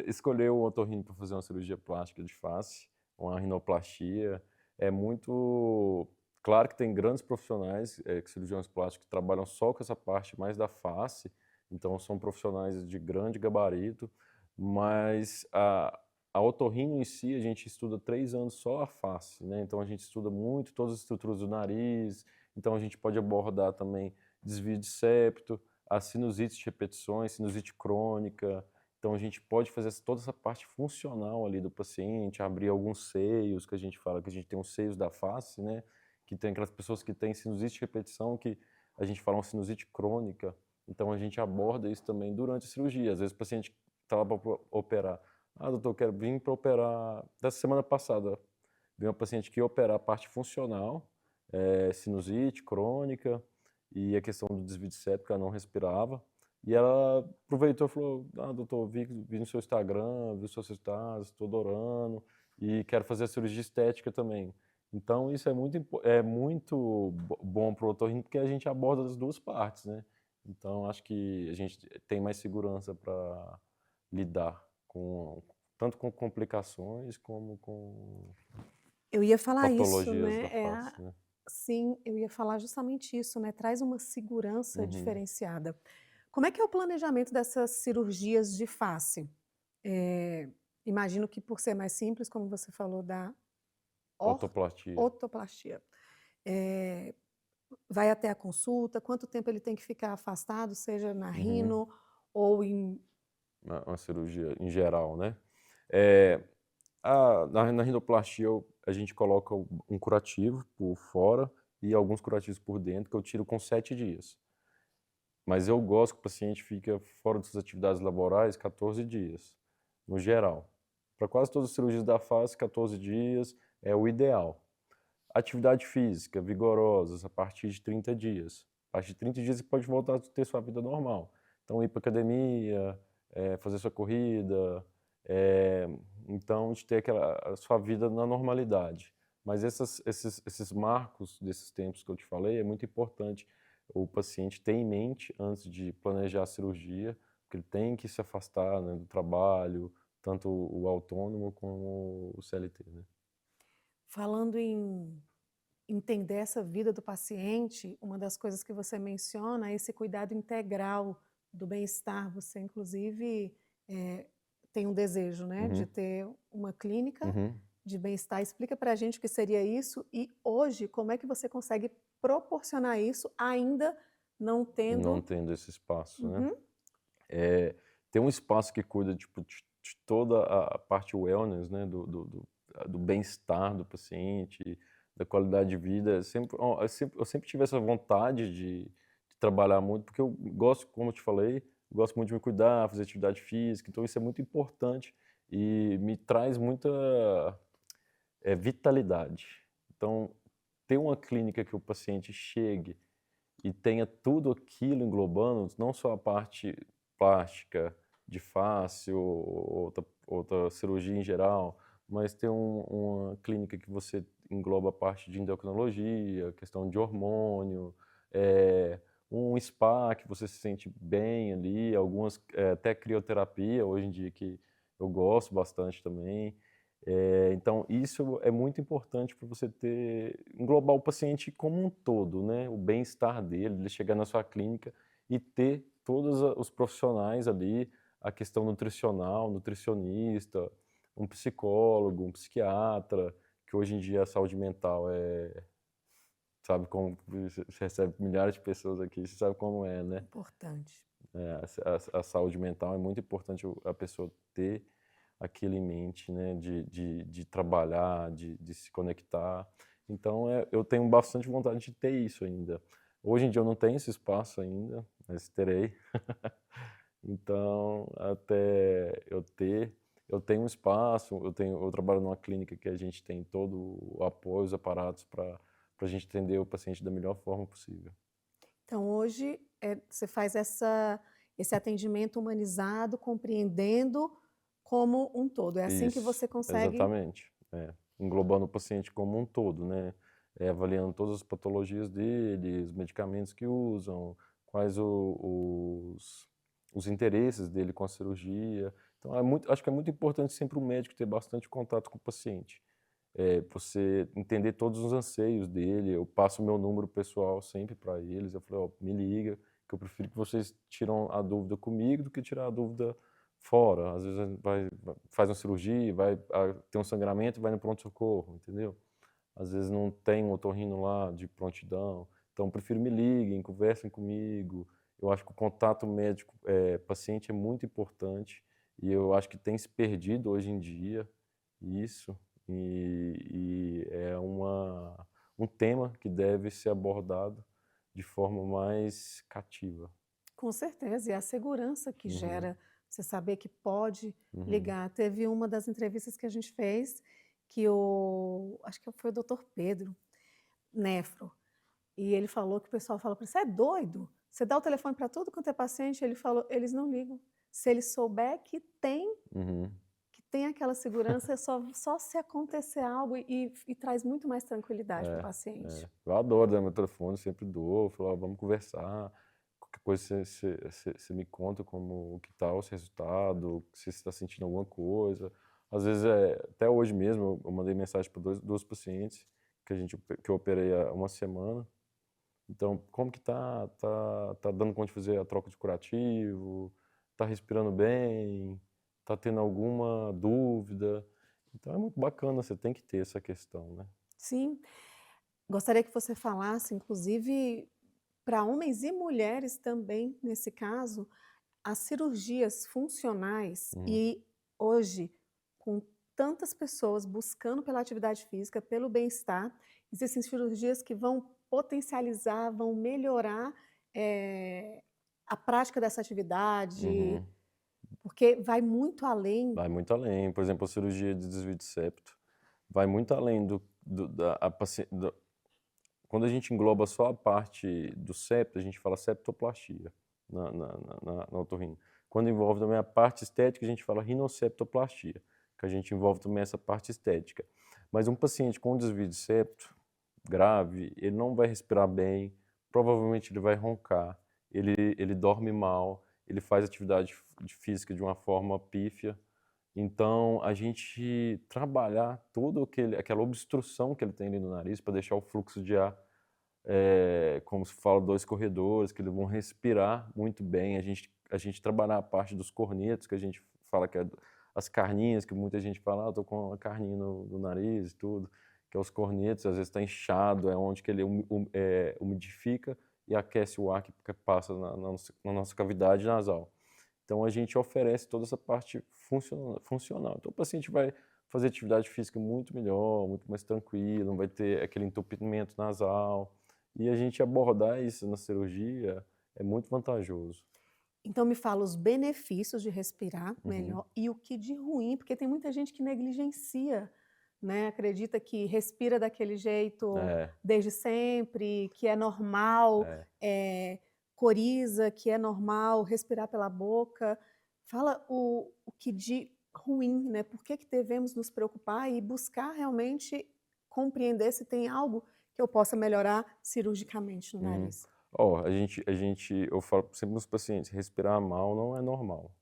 Escolher o otorrino para fazer uma cirurgia plástica de face, uma rinoplastia, é muito. Claro que tem grandes profissionais, cirurgiões plásticos, que trabalham só com essa parte mais da face, então são profissionais de grande gabarito, mas a otorrino em si, a gente estuda 3 anos só a face, né? Então a gente estuda muito todas as estruturas do nariz, então a gente pode abordar também desvio de septo, a sinusite de repetições, sinusite crônica. Então a gente pode fazer toda essa parte funcional ali do paciente, abrir alguns seios, que a gente fala que a gente tem os seios da face, né? Que tem aquelas pessoas que têm sinusite de repetição, que a gente fala uma sinusite crônica. Então a gente aborda isso também durante a cirurgia. Às vezes o paciente está lá para operar. Doutor, quero vir para operar. Dessa semana passada, veio uma paciente que ia operar a parte funcional, sinusite crônica e a questão do desvio de septo, que ela não respirava. E ela aproveitou e falou: doutor, vi no seu Instagram, vi os seus resultados, estou adorando e quero fazer a cirurgia estética também. Então, isso é muito bom para o otorrino, porque a gente aborda as duas partes, né? Então, acho que a gente tem mais segurança para lidar tanto com complicações como com Eu ia falar isso, patologias né? da face, né? Sim, eu ia falar justamente isso, né? Traz uma segurança Uhum. diferenciada. Como é que é o planejamento dessas cirurgias de face? Eh, Imagino que por ser mais simples, como você falou, da Ortoplastia. ortoplastia. Eh, Vai até a consulta? Quanto tempo ele tem que ficar afastado, seja na Uhum. rino ou em. Uma cirurgia em geral, né? É, na rinoplastia, a gente coloca um curativo por fora e alguns curativos por dentro, que eu tiro com 7 dias. Mas eu gosto que o paciente fique fora das suas atividades laborais 14 dias, no geral. Para quase todas as cirurgias da face, 14 dias é o ideal. Atividade física vigorosa, a partir de 30 dias. A partir de 30 dias você pode voltar a ter sua vida normal. Então, ir para academia, fazer sua corrida, é, então, de ter a sua vida na normalidade. Mas esses marcos desses tempos que eu te falei, é muito importante o paciente ter em mente antes de planejar a cirurgia, porque ele tem que se afastar, né, do trabalho, tanto o autônomo como o CLT, né? Falando em entender essa vida do paciente, uma das coisas que você menciona é esse cuidado integral do bem-estar. Você, inclusive, tem um desejo, né, de Uhum, ter uma clínica uhum. de bem-estar. Explica para a gente o que seria isso e hoje como é que você consegue proporcionar isso ainda não Não tendo. tendo esse espaço, né? Uhum. Ter um espaço que cuida tipo, de toda a parte wellness, né? Do bem-estar do paciente, da qualidade de vida. Eu sempre tive essa vontade de trabalhar muito, porque eu gosto, como eu te falei, gosto muito de me cuidar, fazer atividade física, então isso é muito importante e me traz muita é vitalidade. Então, ter uma clínica que o paciente chegue e tenha tudo aquilo englobando, não só a parte plástica de face ou outra cirurgia em geral, mas ter uma clínica que você engloba a parte de endocrinologia, questão de hormônio, um spa que você se sente bem ali, algumas até crioterapia hoje em dia que eu gosto bastante também. Então, isso é muito importante para você englobar o paciente como um todo, né? O bem-estar dele, ele chegar na sua clínica e ter todos os profissionais ali, a questão nutricional, nutricionista, um psicólogo, um psiquiatra, que hoje em dia a saúde mental sabe como, você recebe milhares de pessoas aqui, você sabe como é, né? Importante. A saúde mental é muito importante a pessoa ter aquilo em mente, né, de trabalhar, de se conectar. Então, eu tenho bastante vontade de ter isso ainda. Hoje em dia eu não tenho esse espaço ainda, mas terei. Então, até eu tenho um espaço, eu trabalho numa clínica que a gente tem todo o apoio, os aparatos para a gente atender o paciente da melhor forma possível. Então, hoje, você faz esse atendimento humanizado, compreendendo como um todo. É assim que Isso, você consegue. exatamente. Englobando o paciente como um todo, né? Avaliando todas as patologias dele, os medicamentos que usam, quais os interesses dele com a cirurgia. Então, acho que é muito importante sempre o médico ter bastante contato com o paciente. Você entender todos os anseios dele. Eu passo o meu número pessoal sempre para eles. Eu falo, ó, me liga, que eu prefiro que vocês tiram a dúvida comigo do que tirar a dúvida fora. Às vezes a gente faz uma cirurgia, vai ter um sangramento e vai no pronto-socorro, entendeu? Às vezes não tem um otorrino lá de prontidão. Então, eu prefiro me liguem, conversem comigo. Eu acho que o contato médico-paciente é muito importante e eu acho que tem se perdido hoje em dia isso. E é um tema que deve ser abordado de forma mais cativa. Com certeza, e a segurança que Uhum, gera você saber que pode uhum, ligar. Teve uma das entrevistas que a gente fez que acho que foi o doutor Pedro Nefro, e ele falou que o pessoal fala para ele: "Você é doido? Você dá o telefone para tudo quanto é paciente?" Ele falou: "Eles não ligam. Se ele souber uhum. que tem aquela segurança, é só se acontecer algo e traz muito mais tranquilidade para o paciente." Eu adoro dar meu telefone, sempre dou, falo, ó, vamos conversar, qualquer coisa você me conta como o que tá o seu resultado, se você está sentindo alguma coisa. Às vezes, até hoje mesmo, eu mandei mensagem para duas pacientes que eu operei há uma semana. Então, como que tá dando conta de fazer a troca de curativo, tá respirando bem, tá tendo alguma dúvida. Então, é muito bacana, você tem que ter essa questão, né? Sim, gostaria que você falasse, inclusive, para homens e mulheres também, nesse caso, as cirurgias funcionais Uhum. e hoje, com tantas pessoas buscando pela atividade física, pelo bem-estar, existem cirurgias que vão potencializar, vão melhorar, a prática dessa atividade, Uhum. porque vai muito além. Vai muito além. Por exemplo, a cirurgia de desvio de septo vai muito além quando a gente engloba só a parte do septo, a gente fala septoplastia na otorrino. Quando envolve também a parte estética, a gente fala rinoceptoplastia, que a gente envolve também essa parte estética. Mas um paciente com desvio de septo grave, ele não vai respirar bem, provavelmente ele vai roncar, ele dorme mal, ele faz atividade física de uma forma pífia. Então, a gente trabalhar toda aquela obstrução que ele tem ali no nariz para deixar o fluxo de ar, como se fala, dois corredores, que eles vão respirar muito bem. A gente trabalhar a parte dos cornetos, que a gente fala que é as carninhas, que muita gente fala, tô com uma carninha no nariz e tudo, que é os cornetos, às vezes está inchado, é onde que ele umidifica e aquece o ar que passa na nossa cavidade nasal. Então, a gente oferece toda essa parte funcional. Então, o paciente vai fazer atividade física muito melhor, muito mais tranquilo, não vai ter aquele entupimento nasal. E a gente abordar isso na cirurgia é muito vantajoso. Então me fala os benefícios de respirar Uhum, melhor e o que de ruim, porque tem muita gente que negligencia né? Acredita que respira daquele jeito É, desde sempre, que é normal, é. coriza, que é normal respirar pela boca. Fala o que de ruim, né? Por que que devemos nos preocupar e buscar realmente compreender se tem algo que eu possa melhorar cirurgicamente no Uhum. nariz? Ó, eu falo sempre nos pacientes, respirar mal não é normal.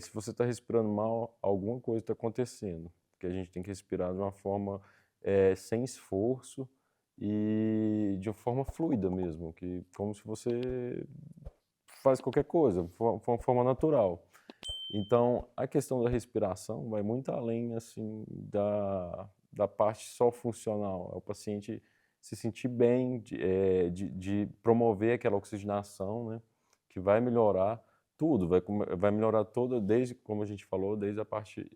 Se você está respirando mal, alguma coisa está acontecendo, porque a gente tem que respirar de uma forma sem esforço e de uma forma fluida mesmo, que como se você faz qualquer coisa, uma forma natural. Então, a questão da respiração vai muito além assim da parte só funcional. É o paciente se sentir bem, de promover aquela oxigenação, né, que vai melhorar tudo, vai melhorar toda, desde, como a gente falou, desde a parte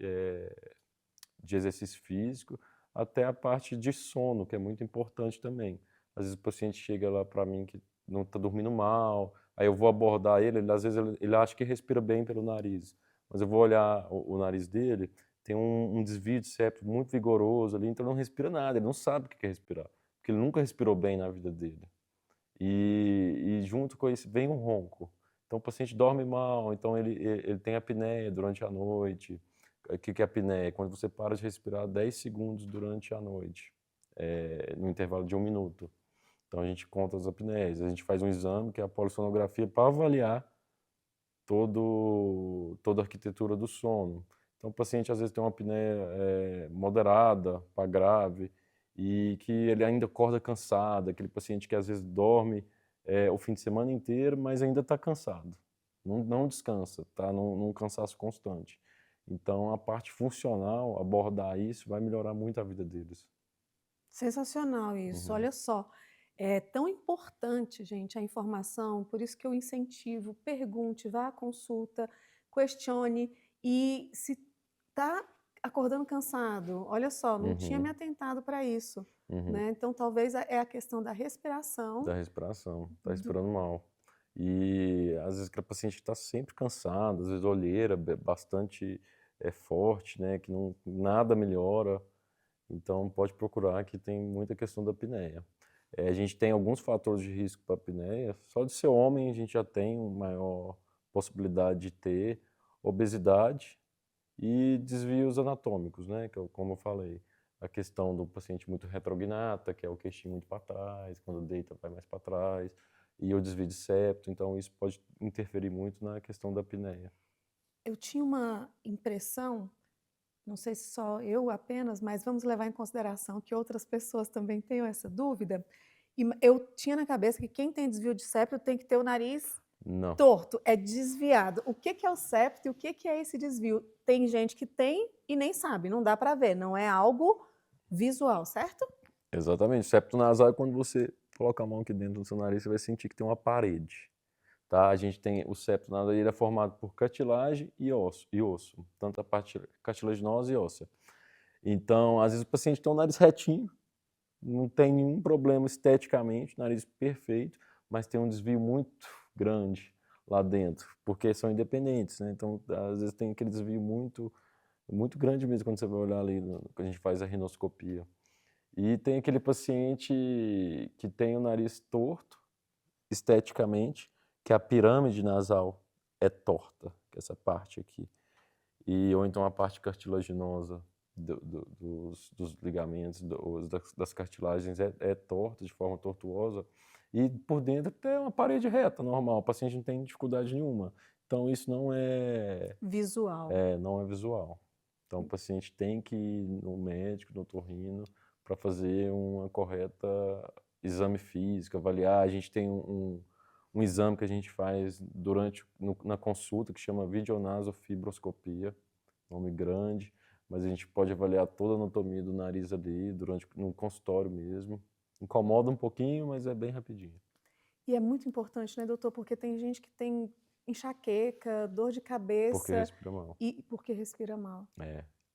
de exercício físico até a parte de sono, que é muito importante também. Às vezes o paciente chega lá para mim que não está dormindo mal, aí eu vou abordar ele, às vezes ele acha que respira bem pelo nariz, mas eu vou olhar o nariz dele, tem um desvio de septo muito vigoroso ali, então ele não respira nada, ele não sabe o que é respirar, porque ele nunca respirou bem na vida dele. E junto com isso vem um ronco. Então o paciente dorme mal, então ele tem apneia durante a noite. O que é apneia? É quando você para de respirar 10 segundos durante a noite, no intervalo de 1 minuto. Então a gente conta as apneias, a gente faz um exame que é a polissonografia para avaliar toda a arquitetura do sono. Então o paciente às vezes tem uma apneia moderada para grave e que ele ainda acorda cansado, aquele paciente que às vezes dorme o fim de semana inteiro, mas ainda está cansado, não descansa, está num cansaço constante. Então a parte funcional, abordar isso, vai melhorar muito a vida deles. Sensacional isso, Uhum. olha só. É tão importante, gente, a informação, por isso que eu incentivo, pergunte, vá à consulta, questione e se está acordando cansado, olha só, não tinha me Uhum. atentado para isso, Uhum. né? Então talvez é a questão da respiração, Da respiração, tá do, respirando mal. E às vezes que o paciente está sempre cansado, às vezes olheira bastante forte, né, que não, nada melhora, então pode procurar que tem muita questão da apneia. A gente tem alguns fatores de risco para apneia, só de ser homem a gente já tem uma maior possibilidade de ter obesidade e desvios anatômicos, né, que como eu falei, a questão do paciente muito retrognata, que é o queixinho muito para trás, quando deita vai mais para trás, e o desvio de septo, então isso pode interferir muito na questão da apneia. eu tinha uma impressão, não sei se só eu apenas, mas vamos levar em consideração que outras pessoas também tenham essa dúvida. E eu tinha na cabeça que quem tem desvio de septo tem que ter o nariz Não, torto, é desviado. O que que é o septo e o que que é esse desvio? Tem gente que tem e nem sabe, não dá para ver, não é algo visual, certo? exatamente. Septo nasal é quando você coloca a mão aqui dentro do seu nariz, você vai sentir que tem uma parede. Tá? A gente tem o septo nasal, ele é formado por cartilagem e osso, tanto a parte cartilaginosa e óssea. Então, às vezes o paciente tem um nariz retinho, não tem nenhum problema esteticamente, nariz perfeito, mas tem um desvio muito grande lá dentro, porque são independentes, né? Então, às vezes tem aquele desvio muito grande mesmo quando você vai olhar ali, quando a gente faz a rinoscopia. E tem aquele paciente que tem o nariz torto, esteticamente, que a pirâmide nasal é torta, que é essa parte aqui. Ou então a parte cartilaginosa dos ligamentos, das cartilagens é torta, de forma tortuosa, e por dentro tem uma parede reta, normal, o paciente não tem dificuldade nenhuma. Então isso Visual. não é visual. Então o paciente tem que ir no médico, no otorrino, para fazer uma correta exame físico, avaliar. A gente tem um exame que a gente faz na consulta que chama videonasofibroscopia, nome grande, mas a gente pode avaliar toda a anatomia do nariz ali no consultório mesmo. Incomoda um pouquinho, mas é bem rapidinho. E é muito importante, né, doutor? Porque tem gente que tem enxaqueca, dor de Porque cabeça respira mal. e porque respira mal.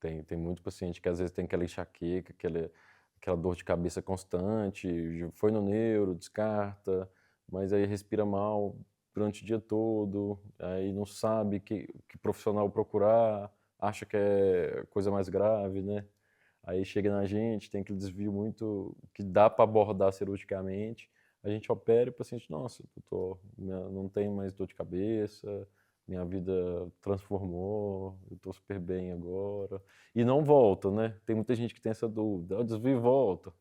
Tem muito paciente que às vezes tem aquela enxaqueca, aquela dor de cabeça constante, já foi no neuro, descarta, mas aí respira mal durante o dia todo, aí não sabe que profissional procurar, acha que é coisa mais grave, né? Aí chega na gente, tem aquele desvio muito que dá para abordar cirurgicamente. A gente opera e o paciente, nossa, doutor, não tenho mais dor de cabeça, minha vida transformou, eu estou super bem agora. E não volta, né? Tem muita gente que tem essa dúvida, o desvio volta.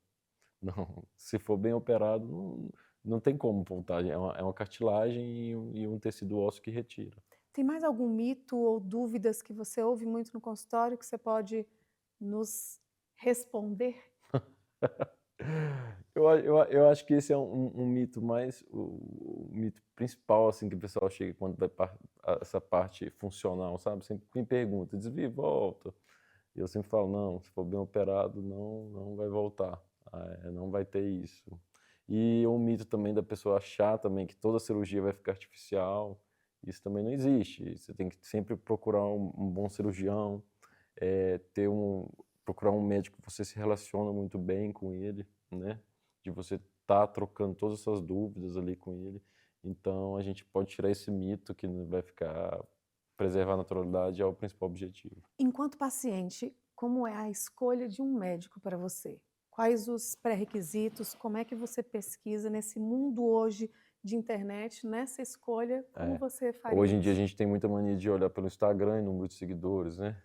Não, se for bem operado, não tem como voltar. É uma cartilagem e um tecido ósseo que retira. Tem mais algum mito ou dúvidas que você ouve muito no consultório que você pode nos responder? Eu acho que esse é um mito o mito principal, assim, que o pessoal chega quando vai essa parte funcional, sabe? Sempre me pergunta, desvia e volta. E eu sempre falo, não, se for bem operado, não vai voltar. Não vai ter isso. E um mito também da pessoa achar também que toda cirurgia vai ficar artificial. Isso também não existe. Você tem que sempre procurar um bom cirurgião, procurar um médico que você se relaciona muito bem com ele, né? De você estar trocando todas essas dúvidas ali com ele. Então a gente pode tirar esse mito que vai ficar preservar a naturalidade é o principal objetivo. Enquanto paciente, como é a escolha de um médico para você? Quais os pré-requisitos? Como é que você pesquisa nesse mundo hoje de internet, nessa escolha? Como você faria Hoje em dia a isso? gente tem muita mania de olhar pelo Instagram, número de seguidores, né?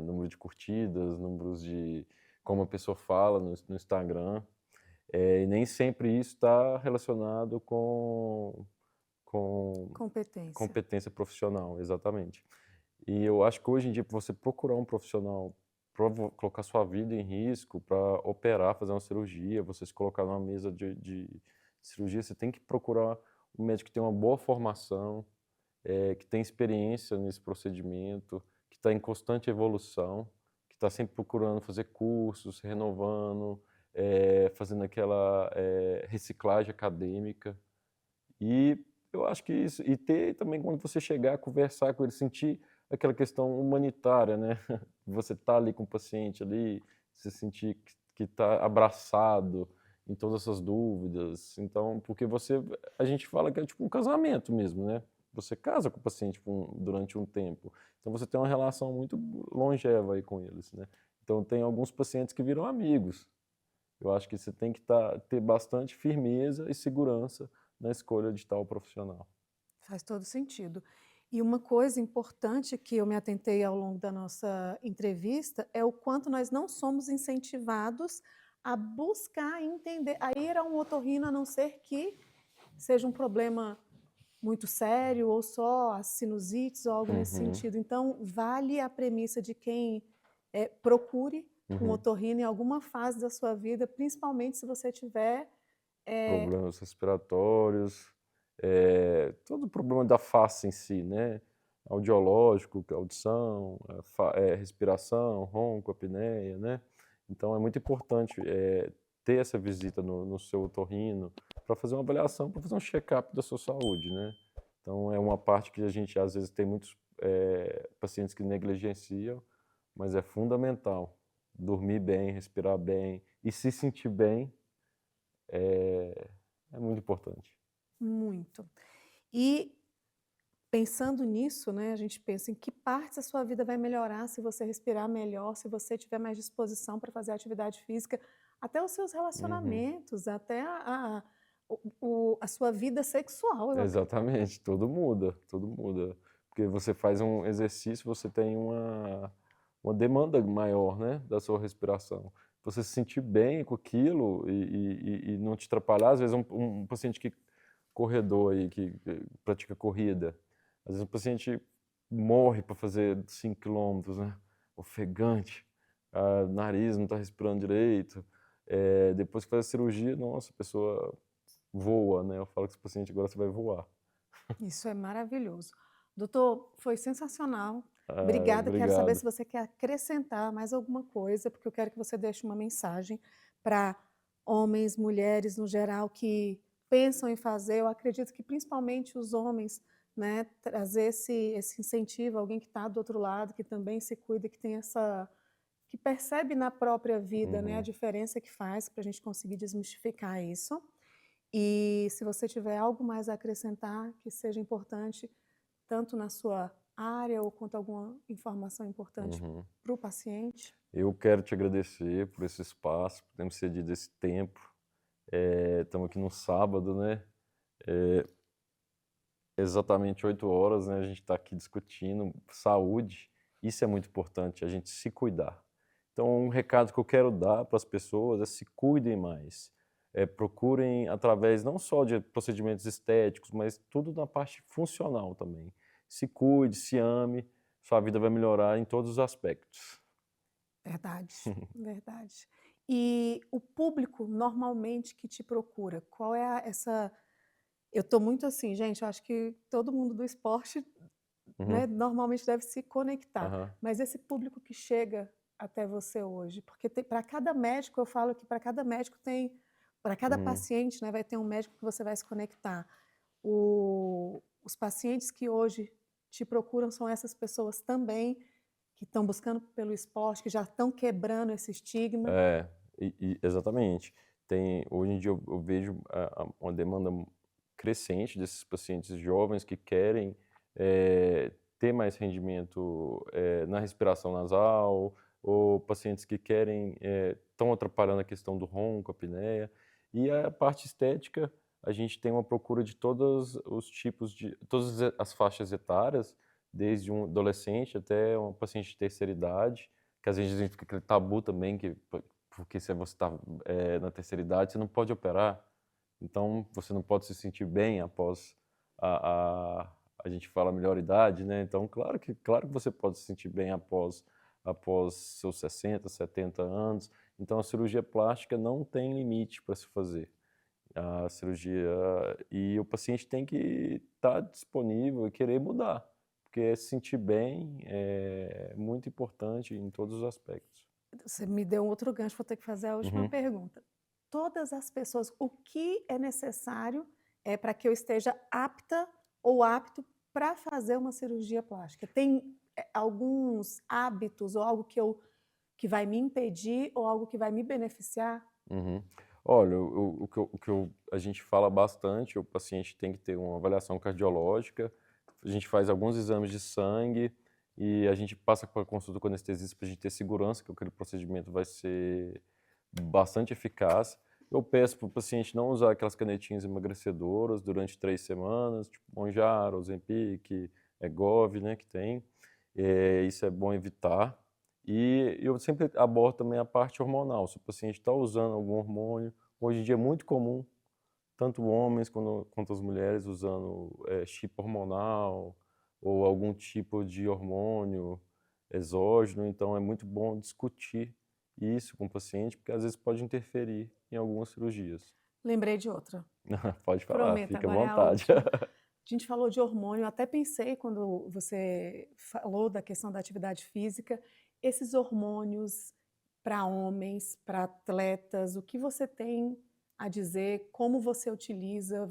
Número de curtidas, números de como a pessoa fala no Instagram. E nem sempre isso está relacionado com Competência. competência profissional, exatamente. E eu acho que hoje em dia, para você procurar um profissional para colocar sua vida em risco, para operar, fazer uma cirurgia, você se colocar numa mesa de cirurgia, você tem que procurar um médico que tem uma boa formação, que tem experiência nesse procedimento, que está em constante evolução, que está sempre procurando fazer cursos, renovando, fazendo aquela reciclagem acadêmica. E eu acho que isso, e ter também quando você chegar, conversar com ele, sentir aquela questão humanitária, né? Você tá ali com o paciente ali, se sentir que está abraçado em todas essas dúvidas. Então, porque a gente fala que é tipo um casamento mesmo, né? Você casa com o paciente durante um tempo. Então você tem uma relação muito longeva aí com eles, né? Então tem alguns pacientes que viram amigos. Eu acho que você tem que ter bastante firmeza e segurança na escolha de tal profissional. Faz todo sentido. E uma coisa importante que eu me atentei ao longo da nossa entrevista é o quanto nós não somos incentivados a buscar entender, a ir a um otorrino, a não ser que seja um problema muito sério ou só as sinusites ou algo nesse sentido. Então, vale a premissa de quem procure um otorrino em alguma fase da sua vida, principalmente se você tiver Problemas respiratórios, todo o problema da face em si, né? Audiológico, audição, respiração, ronco, apneia, né? Então é muito importante ter essa visita no seu otorrino para fazer uma avaliação, para fazer um check-up da sua saúde, né? Então é uma parte que a gente às vezes tem muitos pacientes que negligenciam, mas é fundamental dormir bem, respirar bem e se sentir bem é muito importante. muito. E pensando nisso, né, a gente pensa em que partes da sua vida vai melhorar se você respirar melhor, se você tiver mais disposição para fazer atividade física, até os seus relacionamentos, até a sua vida sexual. Exatamente, tudo muda, tudo muda. Porque você faz um exercício, você tem uma demanda maior, né, da sua respiração. Você se sentir bem com aquilo e não te atrapalhar. Às vezes um paciente corredor aí, que pratica corrida, às vezes o paciente morre para fazer 5 quilômetros, né, ofegante, nariz não está respirando direito. Depois que faz a cirurgia, nossa, a pessoa voa, né? Eu falo que esse paciente agora você vai voar. Isso é maravilhoso. Doutor, foi sensacional. Obrigada. Quero saber Obrigado. se você quer acrescentar mais alguma coisa, porque eu quero que você deixe uma mensagem para homens, mulheres no geral que pensam em fazer. Eu acredito que principalmente os homens, né, trazer esse incentivo, alguém que está do outro lado, que também se cuida, que tem que percebe na própria vida, né, a diferença que faz para a gente conseguir desmistificar isso. E se você tiver algo mais a acrescentar que seja importante, tanto na sua área ou quanto alguma informação importante para o paciente. Eu quero te agradecer por esse espaço, por ter me cedido esse tempo. Estamos aqui no sábado, né? É, exatamente 8 horas, né? A gente está aqui discutindo saúde. Isso é muito importante, a gente se cuidar. Então, um recado que eu quero dar para as pessoas é se cuidem mais. Procurem através não só de procedimentos estéticos, mas tudo na parte funcional também. Se cuide, se ame, sua vida vai melhorar em todos os aspectos. Verdade, verdade. E o público normalmente que te procura, qual é essa. Eu estou muito assim, gente, eu acho que todo mundo do esporte, Uhum, né, normalmente deve se conectar, aham, mas esse público que chega até você hoje, porque para cada médico, eu falo que para cada médico tem, para cada uhum. paciente, né, vai ter um médico que você vai se conectar. Os pacientes que hoje te procuram são essas pessoas também que estão buscando pelo esporte, que já estão quebrando esse estigma. É, exatamente. Hoje em dia eu vejo uma demanda crescente desses pacientes jovens que querem ter mais rendimento na respiração nasal, ou pacientes que querem, estão atrapalhando a questão do ronco, a apneia. E a parte estética, a gente tem uma procura de todos os tipos todas as faixas etárias, desde um adolescente até um paciente de terceira idade, que às vezes a gente fica aquele tabu também, porque se você está na terceira idade, você não pode operar, então você não pode se sentir bem após a gente fala melhor idade, né? Então, claro que você pode se sentir bem após seus 60, 70 anos. Então, a cirurgia plástica não tem limite para se fazer. A cirurgia e o paciente tem que estar disponível e querer mudar, porque se sentir bem é muito importante em todos os aspectos. Você me deu um outro gancho, vou ter que fazer a última Uhum. pergunta. Todas as pessoas, o que é necessário para que eu esteja apta ou apto para fazer uma cirurgia plástica? Tem alguns hábitos ou algo que vai me impedir ou algo que vai me beneficiar? Uhum. Olha, a gente fala bastante, o paciente tem que ter uma avaliação cardiológica, a gente faz alguns exames de sangue e a gente passa para a consulta com o anestesista para a gente ter segurança que aquele procedimento vai ser bastante eficaz. Eu peço para o paciente não usar aquelas canetinhas emagrecedoras durante 3 semanas, tipo Mounjaro, Ozempic, Wegovy, né, que tem. Isso é bom evitar. E eu sempre abordo também a parte hormonal. Se o paciente está usando algum hormônio, hoje em dia é muito comum, tanto homens quanto as mulheres usando chip hormonal ou algum tipo de hormônio exógeno. Então é muito bom discutir isso com o paciente, porque às vezes pode interferir em algumas cirurgias. Lembrei de outra. Pode falar, Prometo, fica à agora é a vontade. última. A gente falou de hormônio, eu até pensei quando você falou da questão da atividade física, esses hormônios para homens, para atletas, o que você tem a dizer, como você utiliza,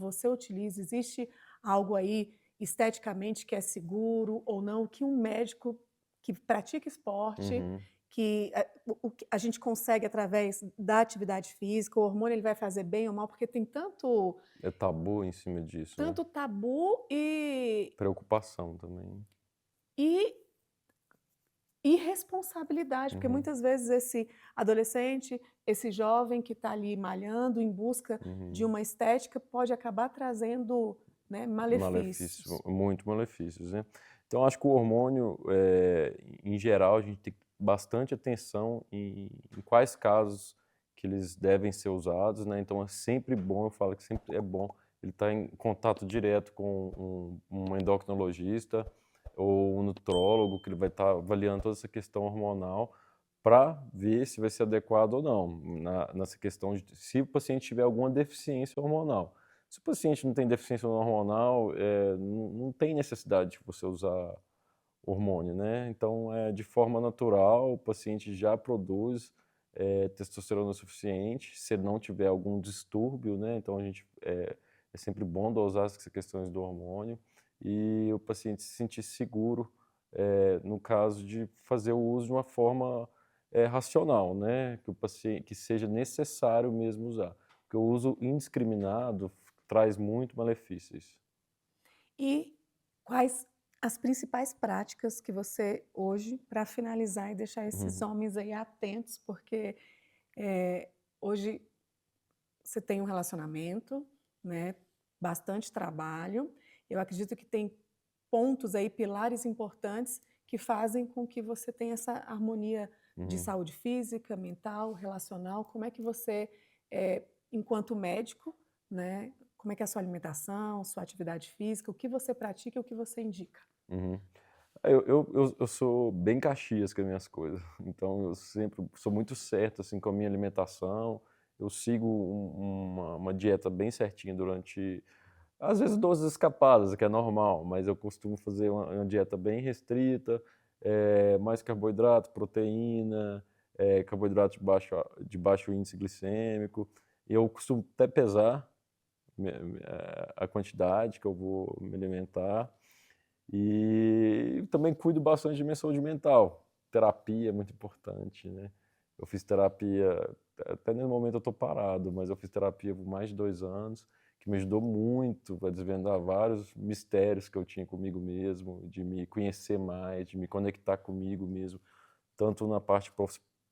existe algo aí esteticamente que é seguro ou não, que um médico que pratica esporte, Uhum. o que a gente consegue através da atividade física, o hormônio ele vai fazer bem ou mal, porque tem É tabu em cima disso, né? tanto tabu Preocupação também. e irresponsabilidade, porque Uhum. muitas vezes esse adolescente, esse jovem que está ali malhando em busca de Uhum. uma estética pode acabar trazendo, né, Malefício, malefícios. muito malefícios, né? Então, acho que o hormônio, em geral, a gente tem que ter bastante atenção em quais casos que eles devem ser usados, né? Então, é sempre bom, eu falo que sempre é bom ele estar em contato direto com um endocrinologista ou um nutrólogo, que ele vai estar avaliando toda essa questão hormonal para ver se vai ser adequado ou não, nessa questão de se o paciente tiver alguma deficiência hormonal. Se o paciente não tem deficiência hormonal, não tem necessidade de você usar hormônio, né? Então, de forma natural, o paciente já produz testosterona suficiente, se ele não tiver algum distúrbio, né? Então, é sempre bom dosar essas questões do hormônio e o paciente se sentir seguro no caso de fazer o uso de uma forma racional, né? Que seja necessário mesmo usar. Porque o uso indiscriminado traz muito malefícios. E quais As principais práticas que você hoje, para finalizar e deixar esses Uhum, homens aí atentos, porque hoje você tem um relacionamento, né, bastante trabalho. Eu acredito que tem pontos aí, pilares importantes que fazem com que você tenha essa harmonia de uhum, saúde física, mental, relacional. Como é que você, enquanto médico, né, como é que é a sua alimentação, sua atividade física, o que você pratica e o que você indica? uhum. Eu sou bem Caxias com as minhas coisas, então eu sempre sou muito certo assim, com a minha alimentação, eu sigo uma dieta bem certinha durante, às vezes, 12 escapadas, que é normal, mas eu costumo fazer uma dieta bem restrita, mais carboidrato, proteína, carboidrato de baixo índice glicêmico, e eu costumo até pesar a quantidade que eu vou me alimentar. E também cuido bastante de minha saúde mental. Terapia é muito importante, né? Eu fiz terapia, até no momento eu estou parado, mas eu fiz terapia por mais de 2 anos, que me ajudou muito a desvendar vários mistérios que eu tinha comigo mesmo, de me conhecer mais, de me conectar comigo mesmo, tanto na parte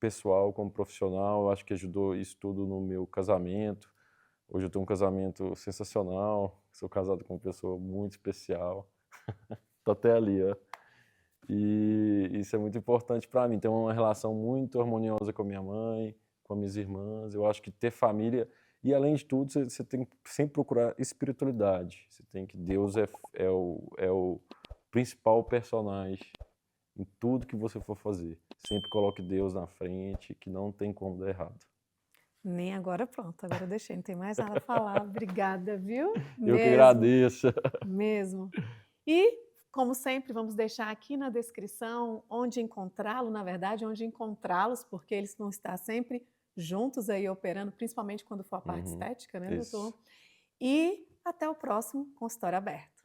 pessoal como profissional. Eu acho que ajudou isso tudo no meu casamento. Hoje eu tenho um casamento sensacional, sou casado com uma pessoa muito especial. Tô até ali, ó. E isso é muito importante para mim. Ter uma relação muito harmoniosa com a minha mãe, com as minhas irmãs. Eu acho que ter família. E além de tudo, você tem que sempre procurar espiritualidade. Você tem que. Deus é o principal personagem em tudo que você for fazer. Sempre coloque Deus na frente, que não tem como dar errado. Nem agora, pronto, agora eu deixei, não tem mais nada a falar. Obrigada, viu? Eu que Mesmo, agradeço. mesmo. E, como sempre, vamos deixar aqui na descrição onde encontrá-lo, na verdade, onde encontrá-los, porque eles vão estar sempre juntos aí operando, principalmente quando for a parte Uhum, estética, né, isso. doutor? E até o próximo consultório aberto.